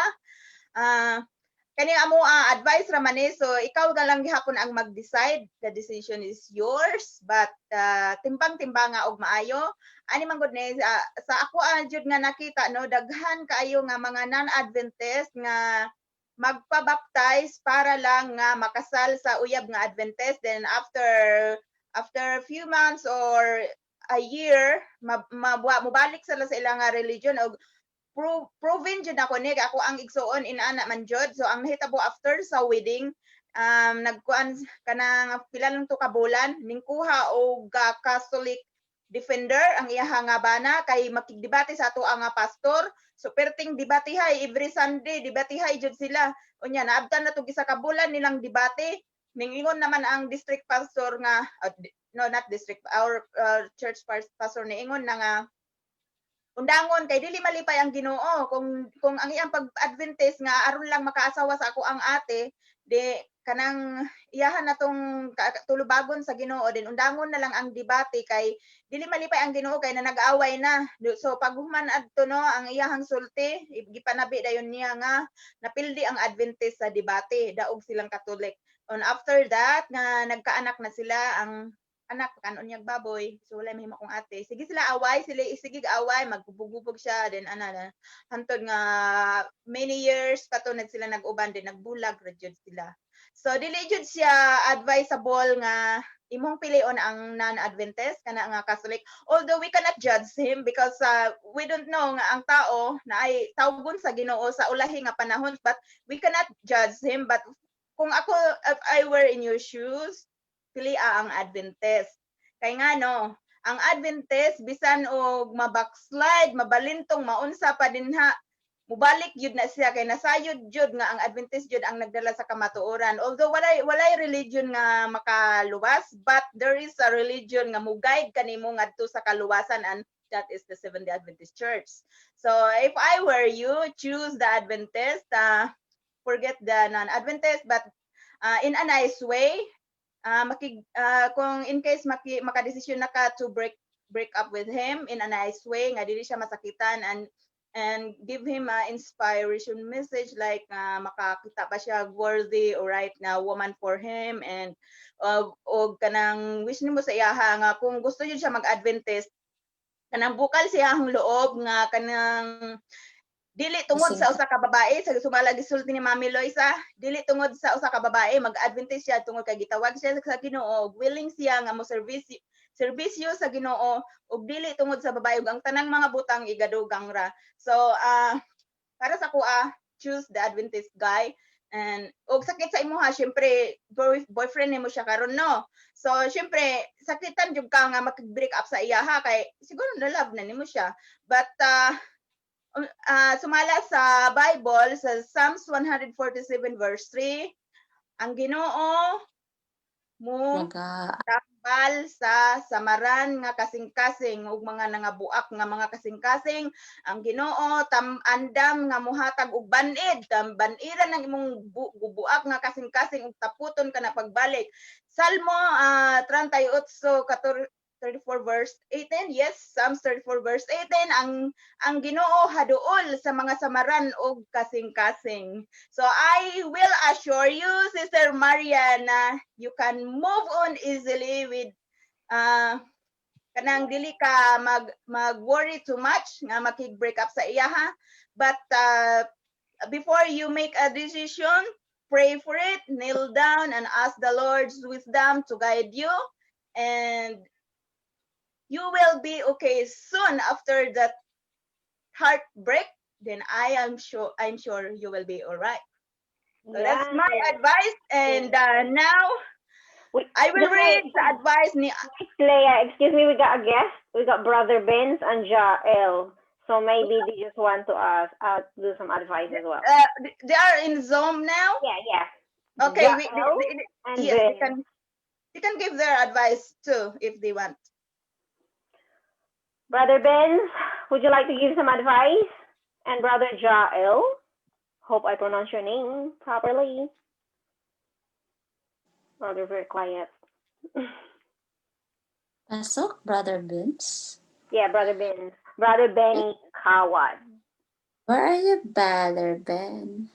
Kani amo advice ra man so ikaw na lang gihapon ang mag-decide. The decision is yours, but timbang-timbanga og maayo. Ani man gud ni sa ako jud nga nakita no, daghan kaayo nga mga non-Adventist nga magpa-baptize para lang nga makasal sa uyab nga Adventist, then after a few months or a year mobalik sila sa ilang religion og proven jud ako ni ako ang igsuon inana man jud. So ang nahitabo after sa wedding nagkuan kanang pila lang to ka bulan ningkuha og Catholic defender ang iyaha nga bana kay makigdebate sa ato ang pastor. So perting debatihay every Sunday, debatihay jud sila. Unya naabtan na to gisa ka bulan nilang debate. Ningingon naman ang district pastor nga no not district, our church pastor niingon na nga undangon kay dili malipay ang Ginoo kung ang iyang pag-Adventist nga aron lang makaasawa sa ako ang ate di kanang iyahan na tong tulubagon sa Ginoo din undangon na lang ang debate kay dili malipay ang Ginoo kay na nag-aaway na. So paghuman adto no ang iyahang sulti gipanabi dayon niya nga napildi ang Adventist sa debate daog silang Catholic. On after that nga nagkaanak na sila ang anak kanon niyang baboy so wala mahimo kong ate sige sila away sila isigig away magbubog siya then hantod nga many years patunad sila nag-uban din nagbulag radyod sila. So dili jud siya advisable nga imong pilion ang non-Adventist kana nga Catholic, although we cannot judge him because we don't know nga ang tao na ay tawgon sa Ginoo sa ulahi nga panahon, but we cannot judge him. But kung ako if I were in your shoes pili ang Adventist. Kay nga no, ang Adventist bisan og mabackslide, mabalintong, maunsa pa dinha, mubalik yun na siya kay nasayod jud nga ang Adventist jud ang nagdala sa kamatuoran. Although walay religion nga makaluwas, but there is a religion nga mo-guide kanimo ngadto sa kaluwasan, and that is the Seventh-day Adventist Church. So if I were you, choose the Adventist, forget the non-Adventist, but in a nice way. Kung in case makadesisyon na ka to break up with him in a nice way nga dili siya masakitan, and give him a inspiration message like makakita pa siya worthy or right na woman for him, and og kanang wish nimo sa iyaha nga kung gusto jud siya mag-Adventist kanang bukal siya ang loob nga kanang dili tungod sa usa ka babae sa sumala gisulti ni Mami Loisa, dili tungod sa usa ka babae mag-Adventist siya tungod kay gitawag siya sa Ginoo, willing siya nga mo serbisyo sa Ginoo ug dili tungod sa babae ug ang tanang mga butang igadugang ra. So para sa kuha choose the Adventist guy. And og sakit sa imuha syempre boyfriend nimo siya karon no, so syempre sakitan jud ka nga mag-break up sa iyaha kay siguro na love na nimo siya, but sumala sa Bible sa Psalms 147 verse 3, ang Ginoo mo tambal sa samaran nga kasing-kasing ug mga nangabuak nga mga kasing-kasing. Ang Ginoo andam nga muhatag og banid, baniran ng imong buak nga kasing-kasing ug taputon ka na pagbalik. Salmo 34 verse 18. Yes, Psalms 34 verse 18. Ang Ginoo haduol sa mga samaran og kasing-kasing. So I will assure you, Sister Mariana, you can move on easily with kanang dili ka mag-worry too much nga makig-break up sa iyaha. But before you make a decision, pray for it, kneel down and ask the Lord's wisdom to guide you, and you will be okay soon after that heartbreak. Then I'm sure you will be all right. So that's my advice. And now I will read the advice ni Leah, excuse me, we got a guest. We got Brother Benz and Jael. So maybe they just want to do some advice as well. They are in Zoom now. Yeah. Okay, yes, they can give their advice too if they want. Brother Benz, would you like to give some advice? And Brother Jael, hope I pronounce your name properly. Oh, they're very quiet. Pasok, Brother Vince. Yeah, Brother Ben. Brother Benny Kawad. Where are you, Brother Ben?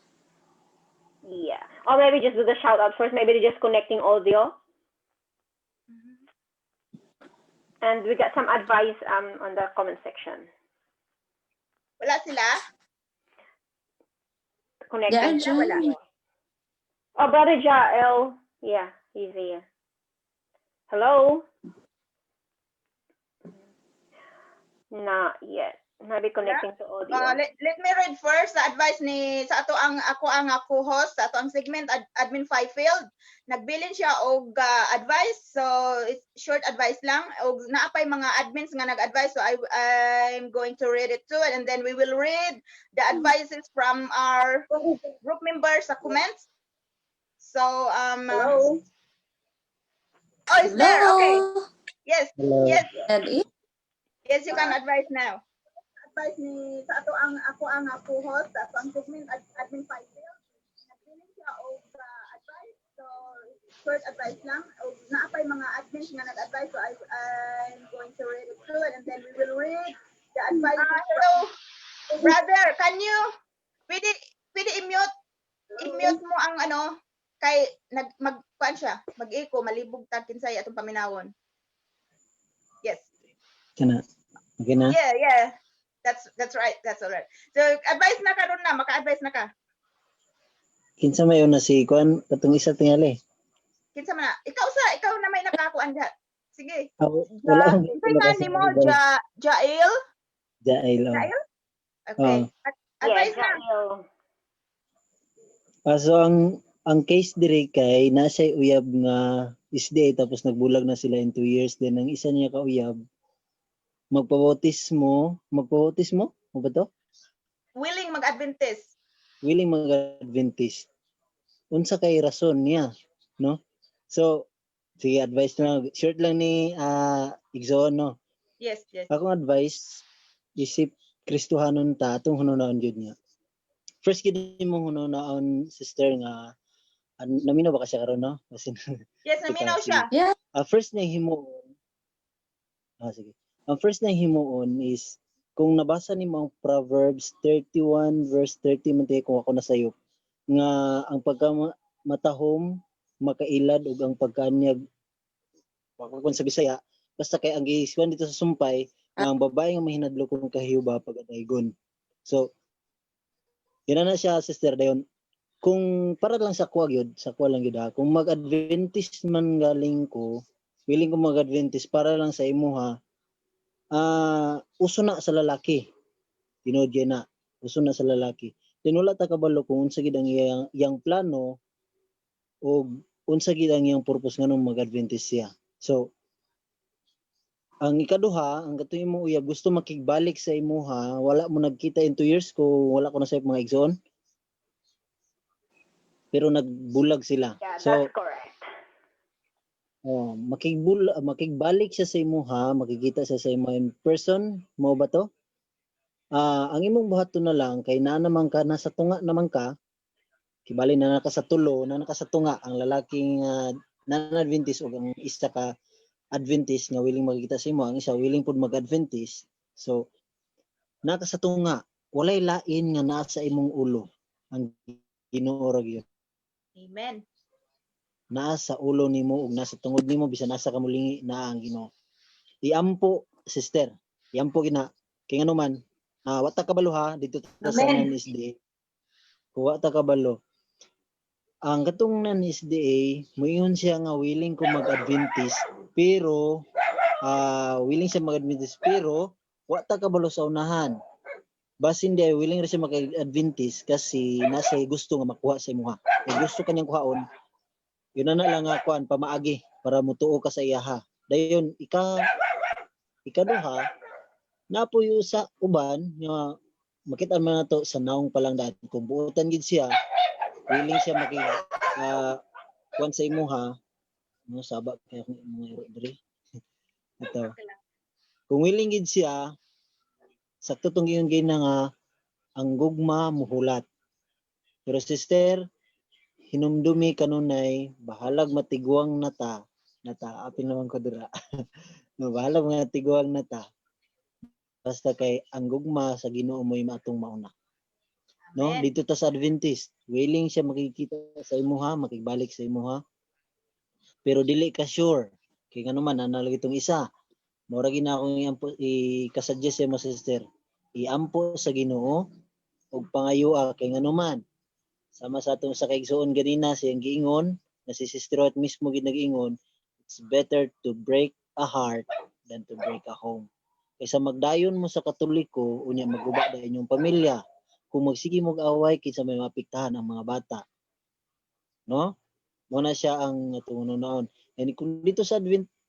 Yeah. Or maybe just do the shout out first. Maybe they're just connecting audio. And we got some advice on the comment section. Wala sila? They are Connecting. joining. Oh, Brother Jael. Yeah, he's here. Hello? Not yet. Maybe connecting to audio. Let me read first the advice ni sa ako ang co-host sa ato ang segment Admin Fifield. Nagbilin siya og advice, so it's short advice lang. Og naapay mga admins nga nag-advise, so I'm going to read it too, and then we will read the advices from our group members sa comments. So Hello? oh, it's there. Okay. Yes. Hello. Yes. Yes, You can advise now. Advice ni sa ako ang co-host sa ato ang segment Admin Fifield. Nagbilin siya og advice, so short advice lang. Og naapay mga admins nga nag-advise, so I'm going to read it through, and then we will read the advice. Hello, brother, can you pwede i-mute mo ang kay magkuan siya, mag-echo, malibog ta kinsay atong paminawon. Yes. Kana. Okay na? Yeah. That's right. That's all right. So advice na ka ron na, maka-advise na ka. Kinsa may una si kuan katong isa tingali. Kinsa man na? Ikaw na may nakakuan diha. Sige. Wala akong Kinsa ni mo Jael? Jael. Jael? Okay. Advice na. So ang case diri kay nasa uyab nga isde tapos nagbulag na sila in 2 years, then ang isa niya ka uyab magpabautismo mo ba to? Willing mag-Adventist. Willing mag-Adventist. Unsa kay rason niya, no? So sige, advice na short lang ni Igsoon, no? Yes. Akong advice, isip Kristohanon ta atong hunonaon jud niya. First gid mo hunonaon, sister, nga naminaw ba kasi karon, no? Yes, naminaw siya. Yeah. First na himuon. Sige. Ang first na himuon is kung nabasa nimo ang Proverbs 31 verse 30 man tayo, kung ako nasayo, nga ang pagkamatahom makailad ug ang pagkanyag pagkakon sa Bisaya, basta kay ang giiswan dito sa sumpay nga ang babae nga mahinadlo kung kahiuba pag-adaygon. So yun na siya, sister, dayon. Kung para lang sa kwa lang yun, kung mag-Adventist man galing ko, willing ko mag-Adventist para lang sa imuha, uso na sa lalaki. Tinodya na, uso na sa lalaki. Tinula ta kabalo kung unsa gid ang iyang plano o unsa gid ang iyang purpose nganong mag-Adventist siya. So ang ikaduha, ang katuyo mo uyab gusto makigbalik sa imuha, wala mo nagkita in 2 years ko, wala ko na sa mga igsoon. Pero nagbulag sila. Yeah, So that's correct. makigbalik siya sa imuha, makikita siya sa imo in person, mo ba to? Ang imong buhaton na lang kay naa naman ka nasa tunga naman ka, kibali na naka sa tulo, na naka sa tunga ang lalaking non-Adventist o ang isa ka Adventist nga willing makikita sa imo, ang isa willing pud mag-Adventist. So naka sa tunga, walay lain nga naa sa imong ulo ang Ginoo ra gyud. Amen. Nasa ulo nimo ug nasa tungod nimo bisan nasa kamulingi na ang Ginoo. Iampo, sister, iampo gina kay ngano man wa ta kabalo ha dito ta sa NSDA. Wa ta kabalo. Ang katong NSDA moingon siya nga willing ko mag-Adventist, pero willing siya mag-Adventist pero wa ta kabalo sa unahan. Basin di willing ra siya mag-Adventist kasi nasa gusto nga makuha sa imuha. Kung gusto kanyang kuhaon, yun na lang kuan pamaagi para mutuo ka sa iyaha. Dayon ikaduha napuyo sa uban nga makita man nato sa naong palang dati kung buotan gid siya, willing siya kuan sa imuha, no sabak kay mga diri. Ito. Kung willing gid siya, sakto tong giyon gina nga ang gugma muhulat. Pero sister, hinumdumi kanunay bahalag matigwang nata nata apil naman ko dira. No, bahala mga tiguang nata. Basta kay ang gugma sa Ginoo mo'y matong mauna. No, Amen. dito ta sa Adventist, willing siya makikita sa imuha, makigbalik sa imuha. Pero dili ka sure. Kay ngano man analog itong isa. Mura gina akong i-suggest sa mo sister. Iampo sa Ginoo ug pangayua kay ngano man. Sama sa atong sa kaigsuon ganina siyang giingon na si Sister Rot mismo ginag-ingon, it's better to break a heart than to break a home. Kaysa magdayon mo sa Katoliko, unya maguba da inyong pamilya. Kung magsige mog away kinsa may mapiktahan ang mga bata. No? Muna siya ang natungunon. And kung dito sa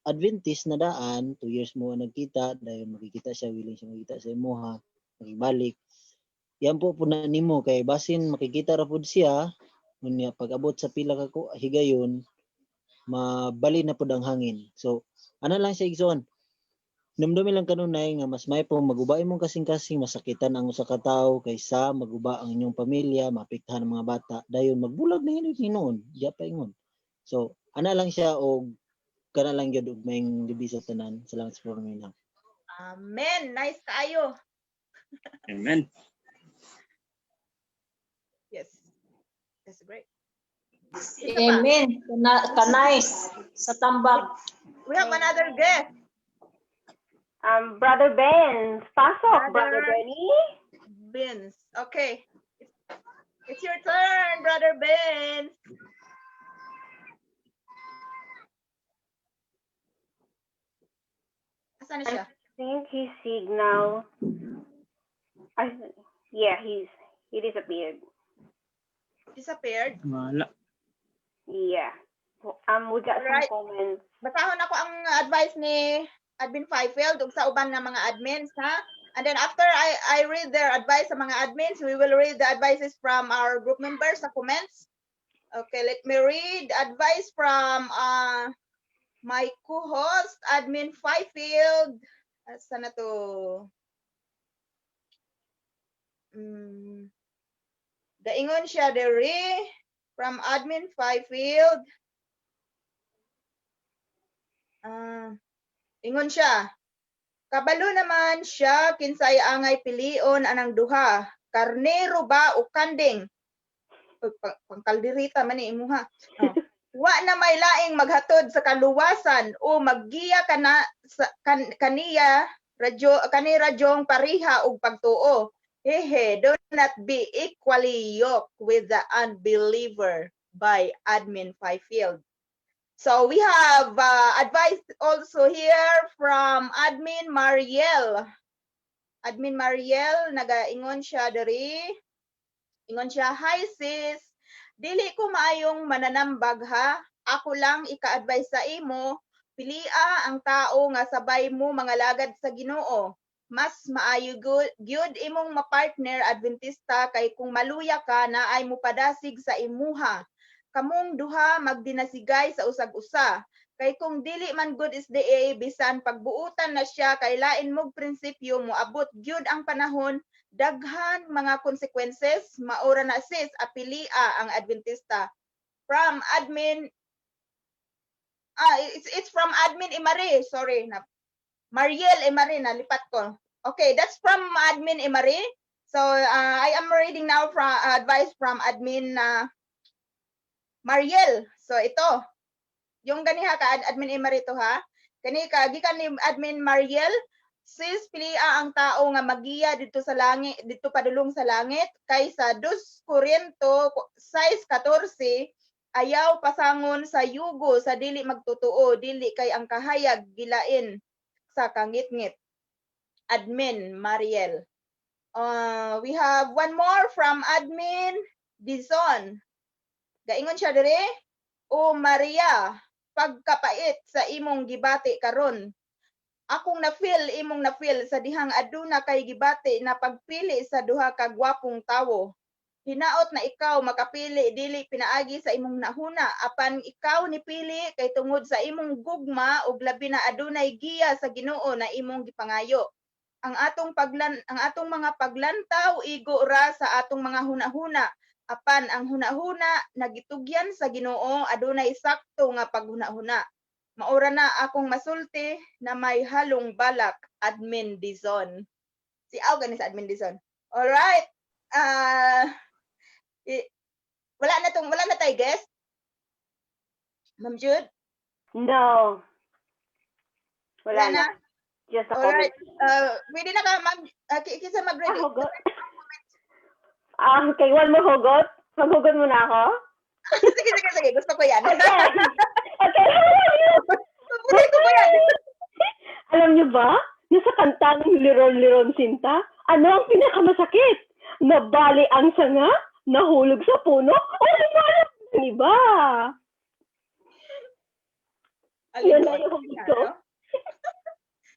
Adventist na daan, 2 years mo nagkita, dahil makikita siya, willing siya makikita sa imuha, magbalik. Yan po na nimo kay basin makikita ra pud siya, unya pag-abot sa pila ka higayon, mabali na pud ang hangin. So, ana lang siya igsoon. Namdumi lang kanunay nga mas may po magubay mong kasing-kasing masakitan ang usa ka tawo kaysa maguba ang inyong pamilya, mapiktahan ang mga bata, dayon magbulag na hinuon, diya pa ingon. So, ana lang siya og kana lang gyud og maayong gabi sa tanan. Salamat sa pagmina. Amen. Nice kayo. Amen. Yes. That's great. Isa pa. Amen. Kanais sa tambag. We have another guest. Brother Ben, pasok, Brother Brother- Benny. Vince. Okay. It's your turn, Brother Ben. Asan na siya? I think his signal. Yeah, he disappeared. Disappeared. Wala. Yeah. We got some Alright. comments. Basahon ako ang advice ni Admin Fifield ug sa uban ng mga admins, ha? And then after I read their advice sa mga admins, we will read the advices from our group members sa comments. Okay, let me read advice from my co-host, Admin Fifield. Saan na to? Daingon siya dere from Admin Fifield. Ingon siya, kabalo naman siya kinsay angay pilion anang duha, karnero ba o kanding? Pangkaldirita man ni imuha. Wa na may laing maghatod sa kaluwasan o maggiya kana sa kaniya radyong pariha og pagtuo. Hehe, do not be equally yoked with the unbeliever by Admin Fifield. So we have advice also here from Admin Mariel. Admin Mariel, nagaingon siya diri. Ingon siya, hi sis, dili ko maayong mananambag ha. Ako lang ika-advise sa imo, pilia ang tao nga sabay mo mga lagad sa Ginoo. Mas maayo gyud imong mapartner Adventista kay kung maluya ka na ay mupadasig sa imuha. Kamong duha magdinasigay sa usag-usa. Kay kung dili man good is the bisan pagbuutan na siya kay lain mog prinsipyo moabot gyud ang panahon, daghan mga consequences, maura na sis apilia ang Adventista. From Admin it's from Admin Imari, sorry na. Mariel Imari, nalipat ko. Okay, that's from Admin Imari. So I am reading now from advice from Admin Mariel. So ito, yung ganiha ka Admin Imari to ha. Kani ka gikan ni Admin Mariel, sis pilia ang tao nga magiya dito sa langit, dito padulong sa langit kaysa 2 Korinto 6:14 ayaw pasangon sa yugo sa dili magtutuo, dili kay ang kahayag gilain sa kangit-ngit. Admin Mariel. We have one more from Admin Dizon. Gaingon siya dire, o Maria, pagkapait sa imong gibati karon. Akong na-feel imong na-feel sa dihang aduna kay gibati na pagpili sa duha ka gwapong tawo. Hinaot na ikaw makapili dili pinaagi sa imong nahuna apan ikaw nipili kay tungod sa imong gugma ug labi na adunay giya sa Ginoo na imong gipangayo. Ang atong mga paglantaw igo ra sa atong mga hunahuna. Apan ang hunahuna nagitugyan sa Ginoo adunay sakto nga paghunahuna. Maura na akong masulti na may halong balak, Admin Dizon. Si Aw ganis Admin Dizon. Alright. Wala na tayo guest? Ma'am Jude? No. Wala na? Just a Alright. comment. Pwede na ka, ma'am. Kisa mag-ready. Hugot. Okay, one more hugot. Maghugot muna ako. Sige. Gusto ko yan. Okay. Okay, how are you? Gusto ko yan. Alam niyo ba, yung sa kantang Liron-Liron Sinta, ano ang pinakamasakit? Nabali ang sanga, nahulog sa puno, o lumalap ng iba? Yun na yung hugot ko.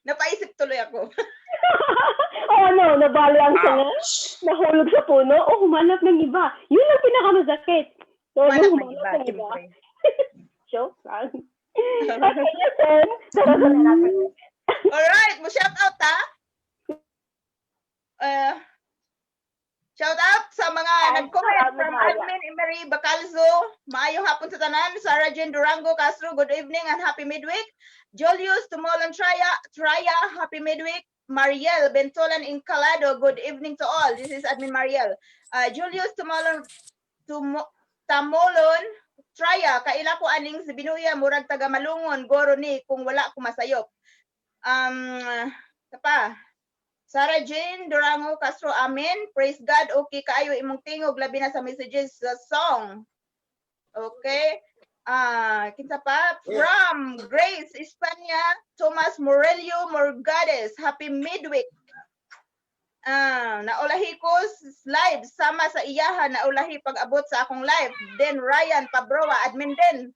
Napaisip tuloy ako. Nabali ang sanga, nahulog sa puno, o humanap ng iba. Yun ang pinakamasakit. So, Humanap yung ng iba, siyempre. Joke lang. Okay, your turn. Sarap na natin. Alright, mo shout out ha. Shout out sa mga nag-comment from Admin Emery Bacalzo. Maayong hapon sa tanan. Sarah Jane Durango Castro, good evening and happy midweek. Julius Tumolon Traya, happy midweek. Mariel Bentolan Incalado, good evening to all. This is Admin Mariel. Julius Tamolon Traya, kaila ko aning si Binuya murag taga Malungon goro ni kung wala ko masayop. Tapa. Sarah Jane Durango Castro, amen. Praise God. Okay kaayo imong tingog labi na sa messages sa song. Okay. Kinsa pa? From Grace Espanya, Thomas Morelio Morgades, happy midweek. Naulahi ko live sama sa iyahan, naulahi pag-abot sa akong live. Then Ryan Pabroa, admin din.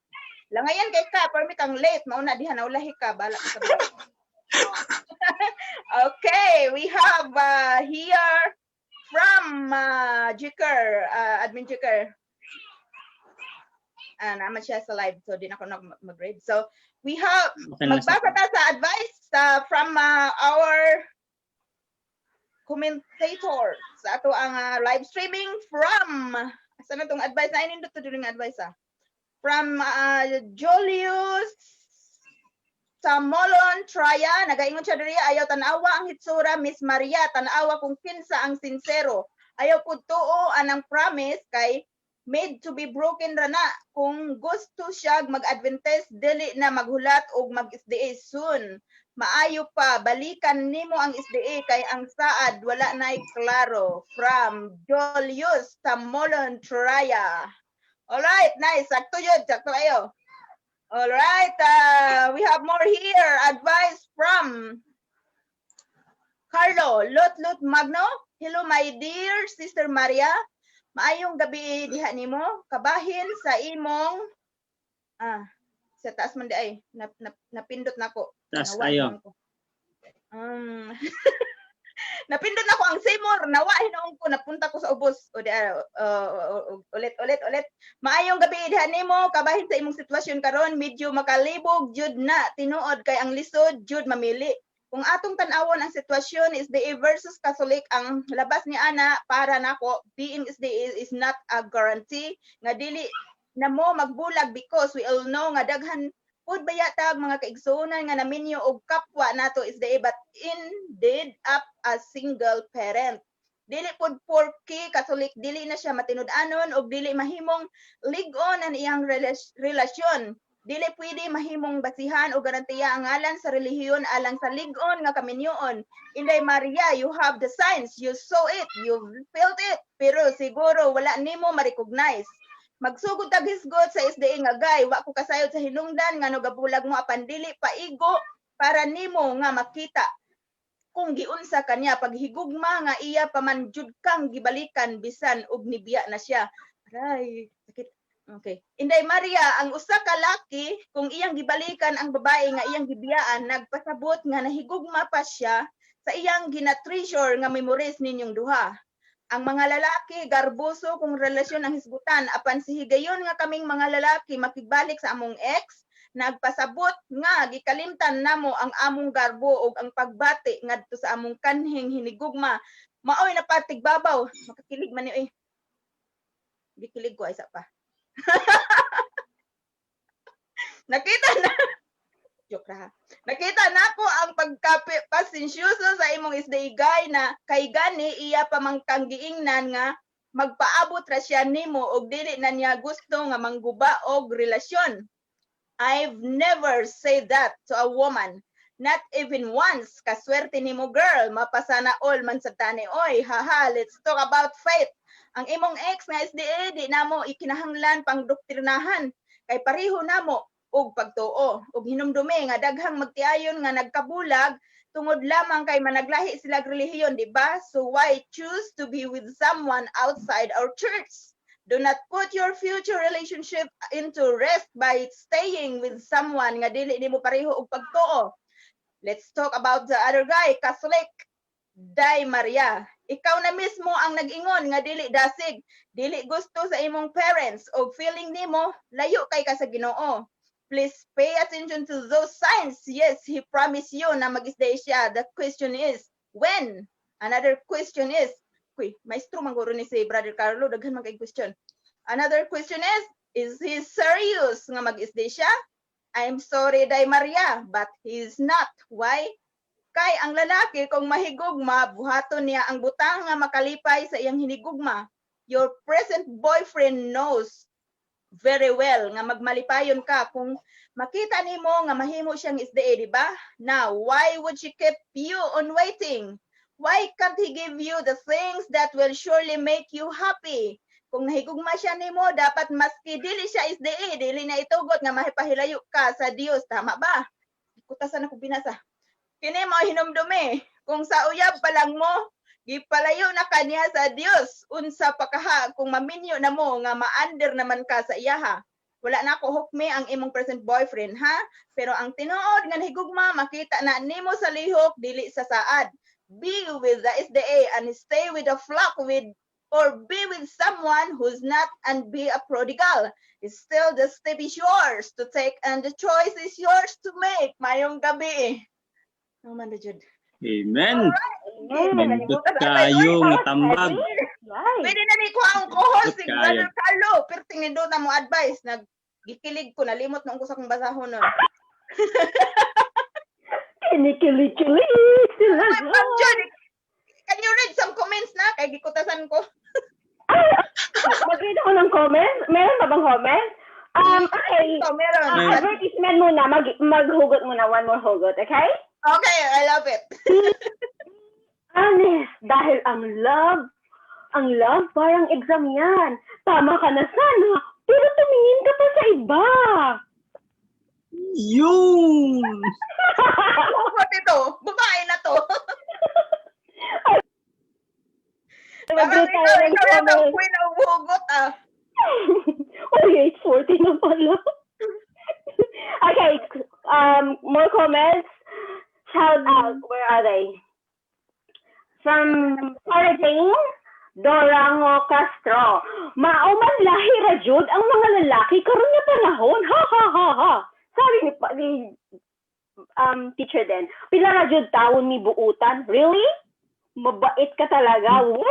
Langayan kay ka, permi kang late, mauna diha naulahi ka, bala ka sa Okay, we have here from Jiker, admin Jiker. Naman siya sa live, so di na ako mag-read. So, we have, magbasa ta sa advice from our commentator sa ato ang live streaming from, saan na itong advice na inindot to during advice from Julius Tamolon Traya, nagaingon siya diri, ayaw tanawa ang hitsura, Miss Maria, tanawa kung kinsa ang sincero. Ayaw po tuo anang promise kay made to be broken rana. Kung gusto siya mag-Adventist, dili na maghulat o mag-SDA soon. Maayo pa, balikan nimo ang SDA kay ang saad wala na'y klaro. From Julius Tamolon Traya. Alright, nice. Sakto yun. Sakto kayo. Alright, we have more here. Advice from Carlo Lot Magno. Hello, my dear Sister Maria. Maayong gabi diha nimo, kabahin sa imong sa taas man di ay napindot nako. Taas ayo. Napindot nako ang Seymour, nawa hinoon ko napunta ko sa ubos. O di ulit. Maayong gabi diha nimo, kabahin sa imong sitwasyon karon, medyo makalibog jud na tinuod kay ang lisod jud mamili. Kung atong tan-awon ang sitwasyon is SDA versus Catholic, ang labas ni ana para nako, being SDA is not a guarantee nga dili na mo magbulag because we all know nga daghan pud bayatag mga kaigsuonan nga naminyo og kapwa nato SDA but indeed up a single parent. Dili pud porky Catholic, dili na siya matinud-anon og dili mahimong lig-on ang iyang relasyon. Dili pwede mahimong basihan o garantiya ang ngalan sa relihiyon alang sa lig-on nga kaminyoon. Inday Maria, you have the signs, you saw it, you felt it, pero siguro wala nimo ma-recognize. Magsugod tag hisgot sa SDA nga gay, wa ko kasayod sa hinungdan nga nagabulag mo apan dili paigo para nimo nga makita kung giunsa kanya paghigugma nga iya paman jud kang gibalikan bisan og nibiya na siya. Aray, sakit. Okay. Inday Maria, ang usa ka laki kung iyang gibalikan ang babae nga iyang gibiyaan, nagpasabot nga nahigugma pa siya sa iyang gina-treasure nga memories ninyong duha. Ang mga lalaki garboso kung relasyon ang hisgutan apan si higayon nga kaming mga lalaki makibalik sa among ex, nagpasabot nga gikalimtan namo ang among garbo ug ang pagbati ngadto sa among kanhing hinigugma. Maoy na patigbabaw, makakilig man ni gikilig ko isa pa. Nakita na. Joke ra ha. Nakita nako ang pagka-pasensyoso sa imong isdaigay na kay gani iya pa man kang giingnan nga magpaabot ra siya nimo og dili na niya gusto nga mangguba og relasyon. I've never said that to a woman. Not even once. Kaswerte nimo girl, mapasana all man sa tani. Oy, haha, let's talk about faith. Ang imong ex nga SDA, di namo ikinahanglan pang doktrinahan. Kay pareho namo og pagtuo. Og hinumdumi nga daghang magtiayon nga nagkabulag tungod lamang kay managlahi sila relihiyon, di ba? So why choose to be with someone outside our church? Do not put your future relationship into risk by staying with someone nga dili nimo pareho og pagtuo. Let's talk about the other guy, Catholic, Day Maria. Ikaw na mismo ang nag-ingon nga dili dasig, dili gusto sa imong parents o feeling nimo layo kay ka sa Ginoo. Please pay attention to those signs. Yes, he promised you na mag-stay siya. The question is, when? Another question is, maestro mangguro ni si Brother Carlo, daghan man kay question. Another question is he serious nga mag-stay siya? I'm sorry, Day Maria, but he's not. Why? Kay ang lalaki kung mahigugma, buhaton niya ang butang nga makalipay sa iyang hinigugma. Your present boyfriend knows very well nga magmalipayon ka kung makita nimo nga mahimo siyang SDA, di ba? Now, why would she keep you on waiting? Why can't he give you the things that will surely make you happy? Kung nahigugma siya nimo, dapat maski dili siya SDA, dili na itugot nga mahipahilayo ka sa Dios, tama ba? Kutasan ako binasa. Kini mo hinumdumi, kung sa uyab pa lang mo, gipalayo na kaniya sa Dios, unsa pa kaha kung maminyo na mo nga ma-under naman ka sa iyaha. Wala na ako hukmi ang imong present boyfriend, ha? Pero ang tinuod nga nahigugma, makita na nimo sa lihok, dili sa saad. Be with the SDA and stay with the flock or be with someone who's not and be a prodigal. It's still the step is yours to take and the choice is yours to make. Mayong gabi. Naman na Jud. Amen. Nandot kayo nga tambag. Pwede na ni ko ang co-host si Kayo. Brother Carlo. Perting nindot na mo advice. Naggikilig ko. Nalimot nung ko sa kong basahon nun. Kinikilig-kilig. Jud, can you read some comments na? Kay gikutasan ko. Mag-read ako ng comment. Meron ba bang comment? Okay. So, meron. Advertisement muna. Maghugot muna. One more hugot, okay? Okay, I love it. Honest, dahil ang love parang exam yan. Tama ka na sana, pero tumingin ka pa sa iba. Yun! What ito? Babae na to. Mag-read tayo ng Ikaw yung comment. queen ng hugot, ah. Oh, 8:40 na pala. Okay, more comments. Shout out, where are they? From Sarah Jane Dorango Castro. Mauman lahi ra jud ang mga lalaki karon nga panahon. Ha ha ha ha. Sabi ni teacher din. Pila ra jud taon ni buutan. Really? Mabait ka talaga. Woo!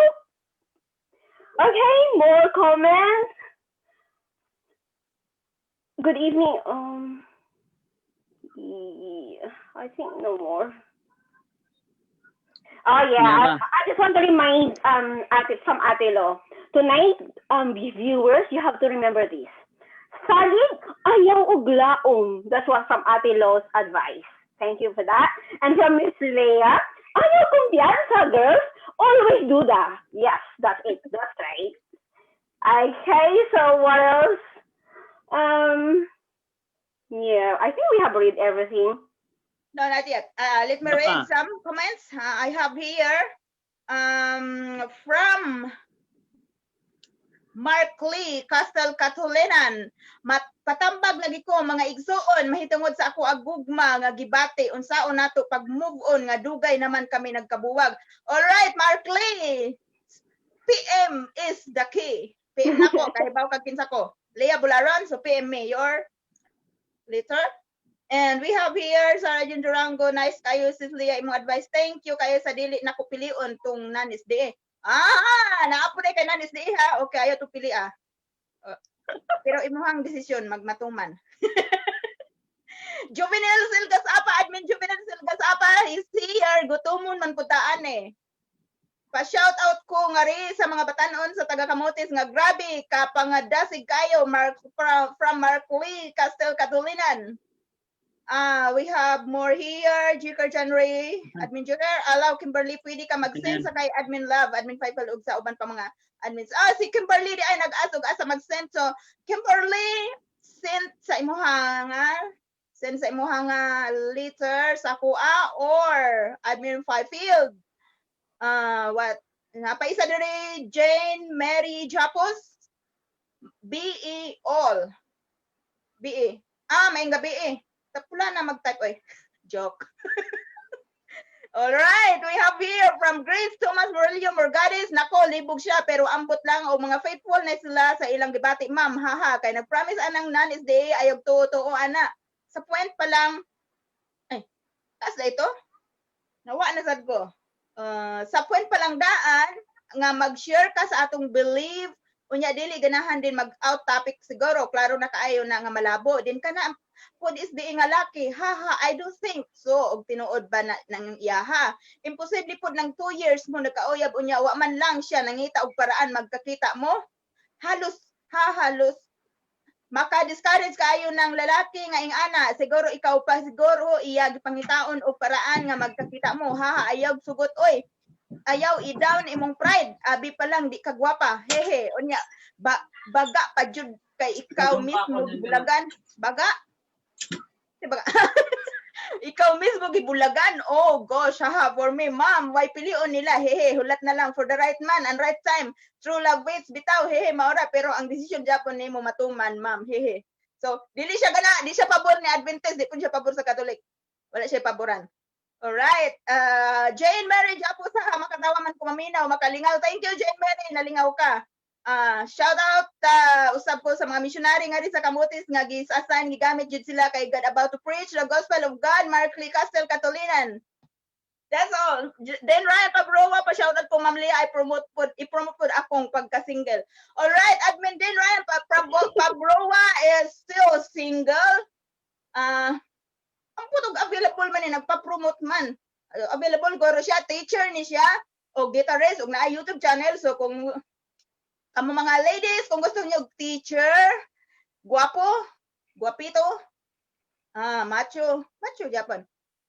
Okay, more comments. Good evening. I think no more. Oh yeah, I just want to remind from Ate Lo. Tonight, viewers, you have to remember this. Salig ayaw og laom. That's what from Ate Lo's advice. Thank you for that. And from Miss Leah, ayaw kumpiyansa, girls. Always do that. Yes, that's it. That's right. Okay, so what else? Yeah, I think we have read everything. No, not yet. Let me read some comments. I have here from Mark Lee, Castle Katulinan. Patambag lagi ko mga igsuon mahitungod sa ako agugma nga gibati unsaon nato pag move on nga dugay naman kami nagkabuwag. All right, Mark Lee. PM is the key. PM nako kahibaw kag kinsa ko. Leah Bularon, so PM me your later. And we have here Sarah Jane Durango. Nice kayo sis Leah imong advice. Thank you kayo sa dili nako pilion tong nanis di. Naapo na kay nanis di ha. Okay, ayo to pili Pero imuhang desisyon magmatuman. Juvenil Silgasapa, admin Juvenil Silgasapa, is here. Gutumon man putaan eh. Pa-shout out ko nga ri sa mga batanon sa taga Camotes nga grabe kapangadasig kayo from Mark Lee, Castel Catolinan. We have more here. Jikar January, Admin Junior. Allow Kimberly, pwede ka mag-send sa kay Admin Love, Admin Faisal ug sa uban pa mga admins. Si Kimberly di ay nag-asog asa mag-send. So, Kimberly, send sa imuha nga letter sa kuha or Admin Fifield. What? Napaisa diri Jane Mary Japos. BE all. BE. May nga BE. Tapula na mag-type, oy. Joke. All right, we have here from Grace Thomas Murillo Morgades. Nako, libog siya pero ambot lang o mga faithful na sila sa ilang debate. Ma'am, haha, kay nag-promise anang non-SDA ayog tuo ana. Sa point pa lang, taas na ito? Nawa na sad ko. Sa point pa lang daan, nga mag-share ka sa atong belief, unya dili ganahan din mag-out topic siguro, klaro na kaayo na nga malabo. Din ka na, pod is di nga laki, haha, I don't think so. Og tinuod ba na nang iyaha? Imposible pod ng 2 years mo nakauyab unya, wa man lang siya nangita og paraan magkakita mo. Halos maka-discourage kayo ng lalaki nga ingana, siguro ikaw pa siguro iya gipangitaon og paraan nga magkakita mo. Haha, ayaw sugot oy. Ayaw i-down imong pride. Abi pa lang di ka gwapa. Hehe, unya baga pa jud kay ikaw mismo gibulagan. Baga. Baga. Ikaw mismo gibulagan. Oh gosh, haha, for me, ma'am, why pilion nila? Hehe, hulat na lang for the right man and right time. True love waits bitaw, hehe, maora, pero ang decision Japon nimo matuman, ma'am, hehe. So, di siya pabor ni Adventist, di po siya pabor sa Catholic. Wala siya paboran. Alright, Jane Mary Japo sa makatawa man kumaminaw, makalingaw. Thank you, Jane Mary, nalingaw ka. Shout out usab ko sa mga missionary nga rin sa Camotes nga gisasan gigamit jud sila kay God about to preach the gospel of God, Mark Lee Castel Catolinan. That's all. Then Ryan Pabrowa, pa shout out ko Ma'am Leah, i-promote pod akong pagka-single. All right, admin din Ryan Pabrowa is still single. Ang putog available man ni nagpa-promote man. Available goro siya, teacher ni siya o guitarist og na YouTube channel. So kung mga ladies, kung gusto niyo teacher, guwapo, guwapito, macho Japan.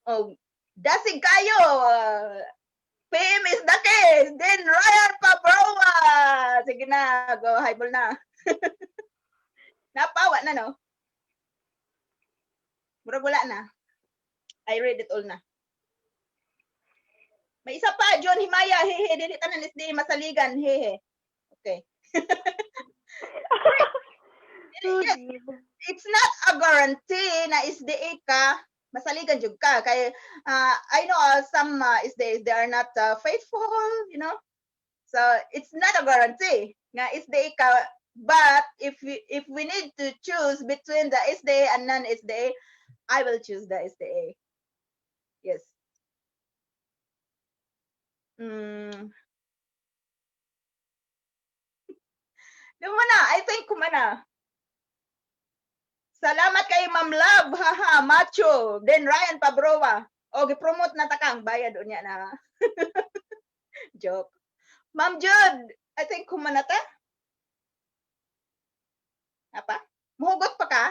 Oh, dasig kayo. PM is the case. Then Ryan Pabrowa. Sige na, go highball na. Napawa na, no? Murag wala na. I read it all na. May isa pa, John Himaya. Hehe, dili tanan isdi masaligan. Hehe. Okay. It's not a guarantee na SDA ka, masaligan jud ka. Kaya I know some SDAs, they are not faithful, you know. So it's not a guarantee nga SDA ka. But if we need to choose between the SDA and non-SDA, I will choose the SDA. Yes. Kumana, I think kumana. Salamat kay Ma'am Love, haha, macho. Then Ryan Pabrowa. O, gipromote na takang bayad unya na. Joke. Ma'am Jude, I think kumana ta. Apa? Muhugot pa ka?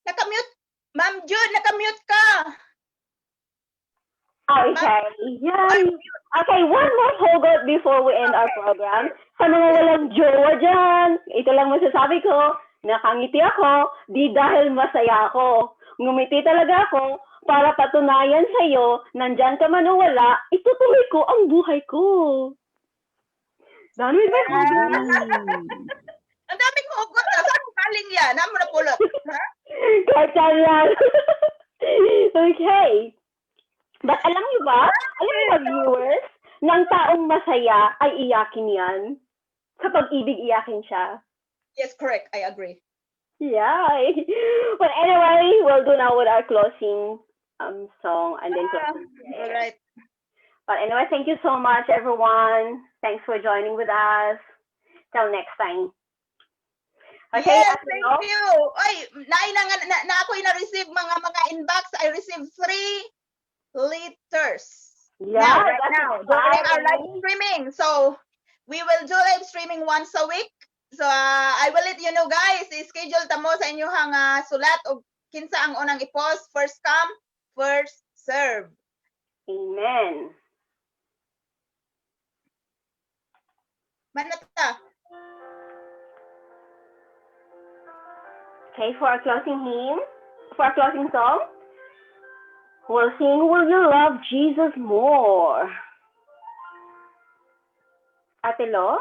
Nakamute. Ma'am Jude, nakamute ka. Okay. Yan. Okay, one more hugot before we end our program. Sa mga walang jowa dyan, ito lang masasabi ko, nakangiti ako, di dahil masaya ako. Ngumiti talaga ako para patunayan sa'yo, nandyan ka man o wala, itutuloy ko ang buhay ko. Dami ba hugot? Ang daming hugot. Saan mo galing yan? Namo na pulot. Kahit lang. Okay. But alam niyo ba, viewers, ng taong masaya ay iyakin yan. Sa pag-ibig, iyakin siya. Yes, correct. I agree. Yeah. But anyway, we'll do now with our closing song and then closing. All right. But anyway, thank you so much, everyone. Thanks for joining with us. Till next time. Okay, Yes, Ate thank Lo? you. Oy, na ako'y na-receive mga inbox. I received 3 liters. Yeah, Right that's now, during our live exciting. streaming. So, we will do live streaming once a week. So, I will let you know, guys. I-schedule ta mo sa inyong sulat o kinsa ang unang i-post. First come, first serve. Amen. Manata. Okay, for our closing hymn, for our closing song, we'll sing Will You Love Jesus More? Ate Lo?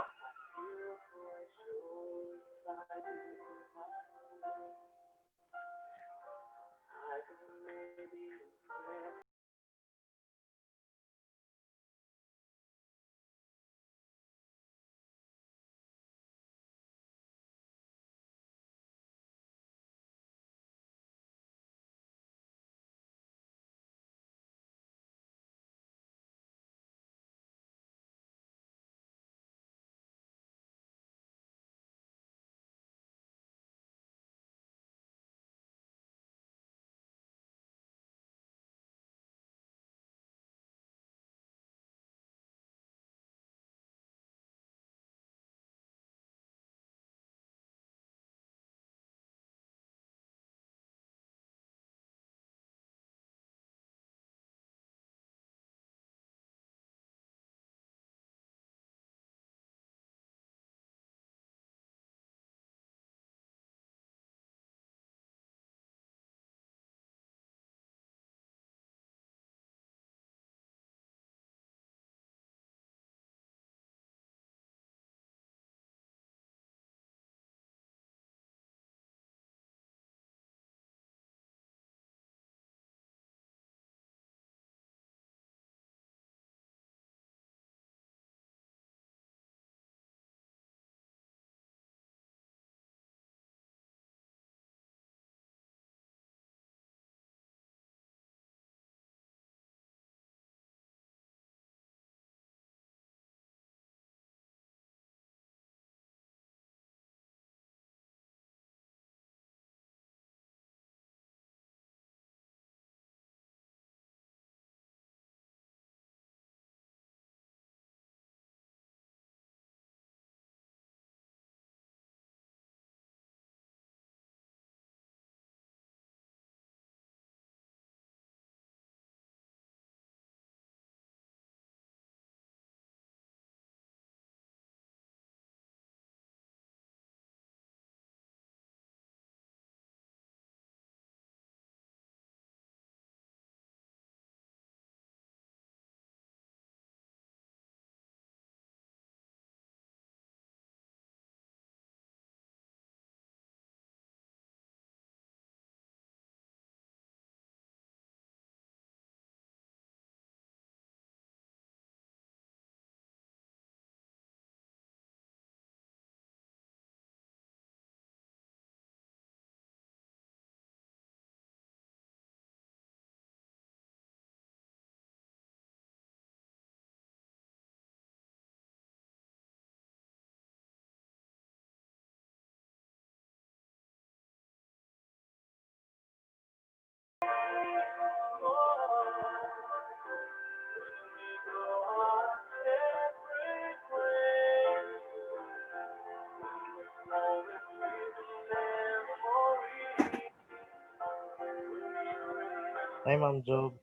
Hi, Ma'am Job.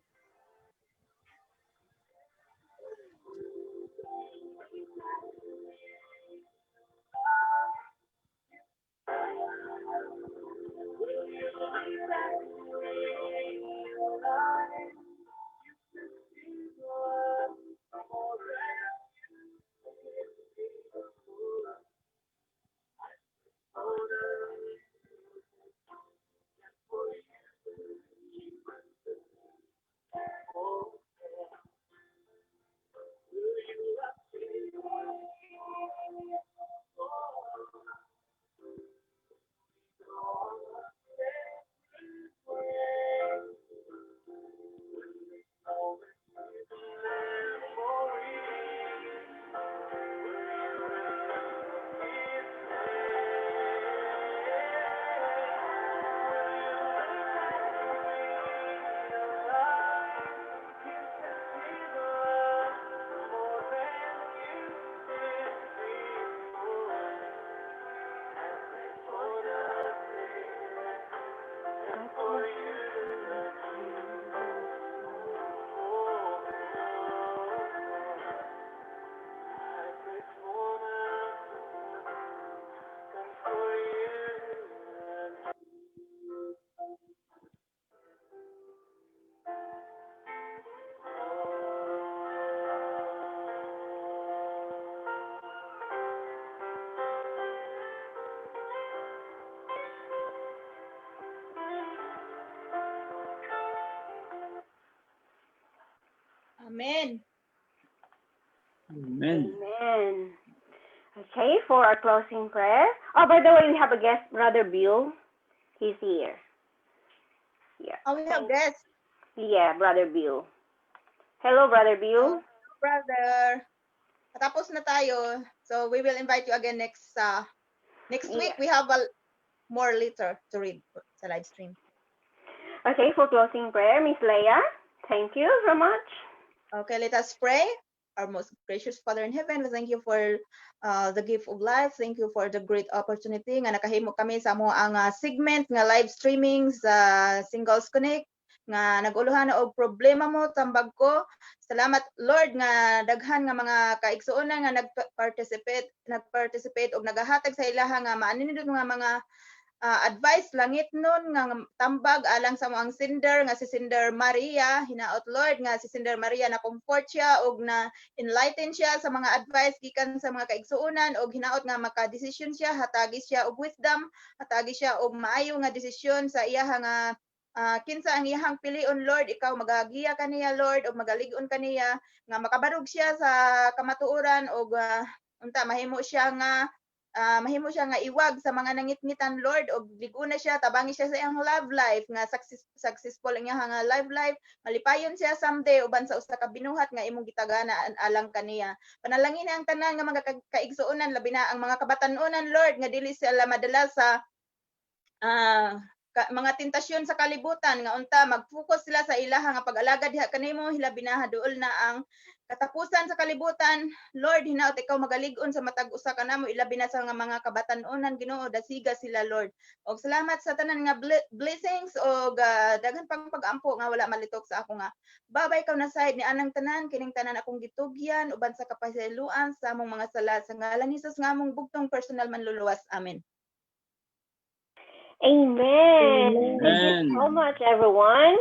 Amen. Amen. Amen. Okay, for our closing prayer. Oh, by the way, we have a guest, Brother Bill. He's here. Yeah. Oh, we have guests. Yeah, Brother Bill. Hello, Brother Bill. Brother. Tapos na tayo. So we will invite you again next week. We have more later to read sa live stream. Okay, for closing prayer, Miss Leia. Thank you so much. Okay, let us pray. Our most gracious Father in heaven, we thank you for the gift of life. Thank you for the great opportunity nga nakahimo kami sa mo ang segment nga live streaming sa Singles Connect nga naguluhan og problema mo tambag ko. Salamat Lord nga daghan nga mga kaigsuonan nga nagparticipate og nagahatag sa ilaha nga maaninindot nga mga advice langit nun nga tambag alang sa moang Sinder nga si Sinder Maria. Hinaot Lord nga si Sinder Maria na comfort siya og na enlighten siya sa mga advice gikan sa mga kaigsuonan og hinaot nga maka-decision siya, hatagi siya og wisdom, hatagi siya og maayo nga desisyon sa iyaha nga kinsa ang iyahang pilion Lord. Ikaw magagiya kaniya Lord og magalig-on kaniya nga makabarog siya sa kamatuoran og unta mahimo siya nga iwag sa mga nangitngitan Lord og ligo na siya, tabangi siya sa iyang love life nga successful ang iyang love life, malipayon siya someday uban sa usa ka binuhat nga imong gitagana alang kaniya. Panalangin ang tanan nga mga kaigsuonan labi na ang mga kabatan-onan Lord nga dili sila madala sa mga tentasyon sa kalibutan nga unta mag-focus sila sa ilaha nga pag-alagad diha kanimo hilabi na duol na ang katapusan sa kalibutan. Lord, hinaot ikaw magalig-on sa matag usa kanamo ilabi na sa mga kabatan-onan Ginoo, dasiga sila Lord. Og salamat sa tanan nga blessings og daghan pang pag-ampo nga wala malitok sa ako nga babay kaw na side ni anang tanan kining tanan akong gitugyan uban sa kapasayloan sa among mga sala sa ngalan ni Jesus nga among bugtong personal manluluwas. Amen. Amen. Thank Amen. you so much, everyone.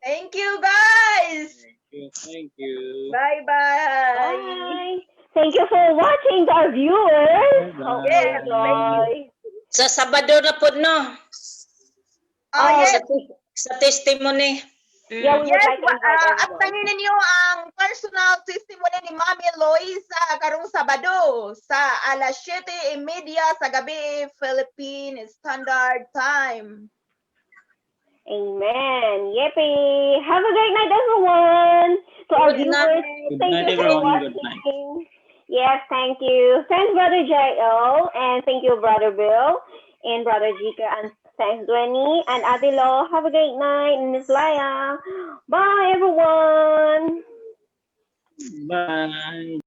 Thank you guys. Thank you. Bye-bye. Bye. Thank you for watching, our viewers. Hope you Yes, enjoy. Sa Sabado na po, no? Yes. Sa testimony. Yeah, we would Yes, like to invite at everyone. tangin ninyo ang personal testimony ni Mami Loisa karong Sabado sa alas 7:30 sa gabi, Philippine Standard Time. Amen. Yippee. Have a great night, everyone. To our Good night. viewers, Good thank night, you for everyone. Good watching. Yes, thank you. Thanks, Brother J.O. And thank you, Brother Bill and Brother Jika. And thanks, Dwayne and Adilo. Have a great night. And Miss Laya. Bye, everyone. Bye.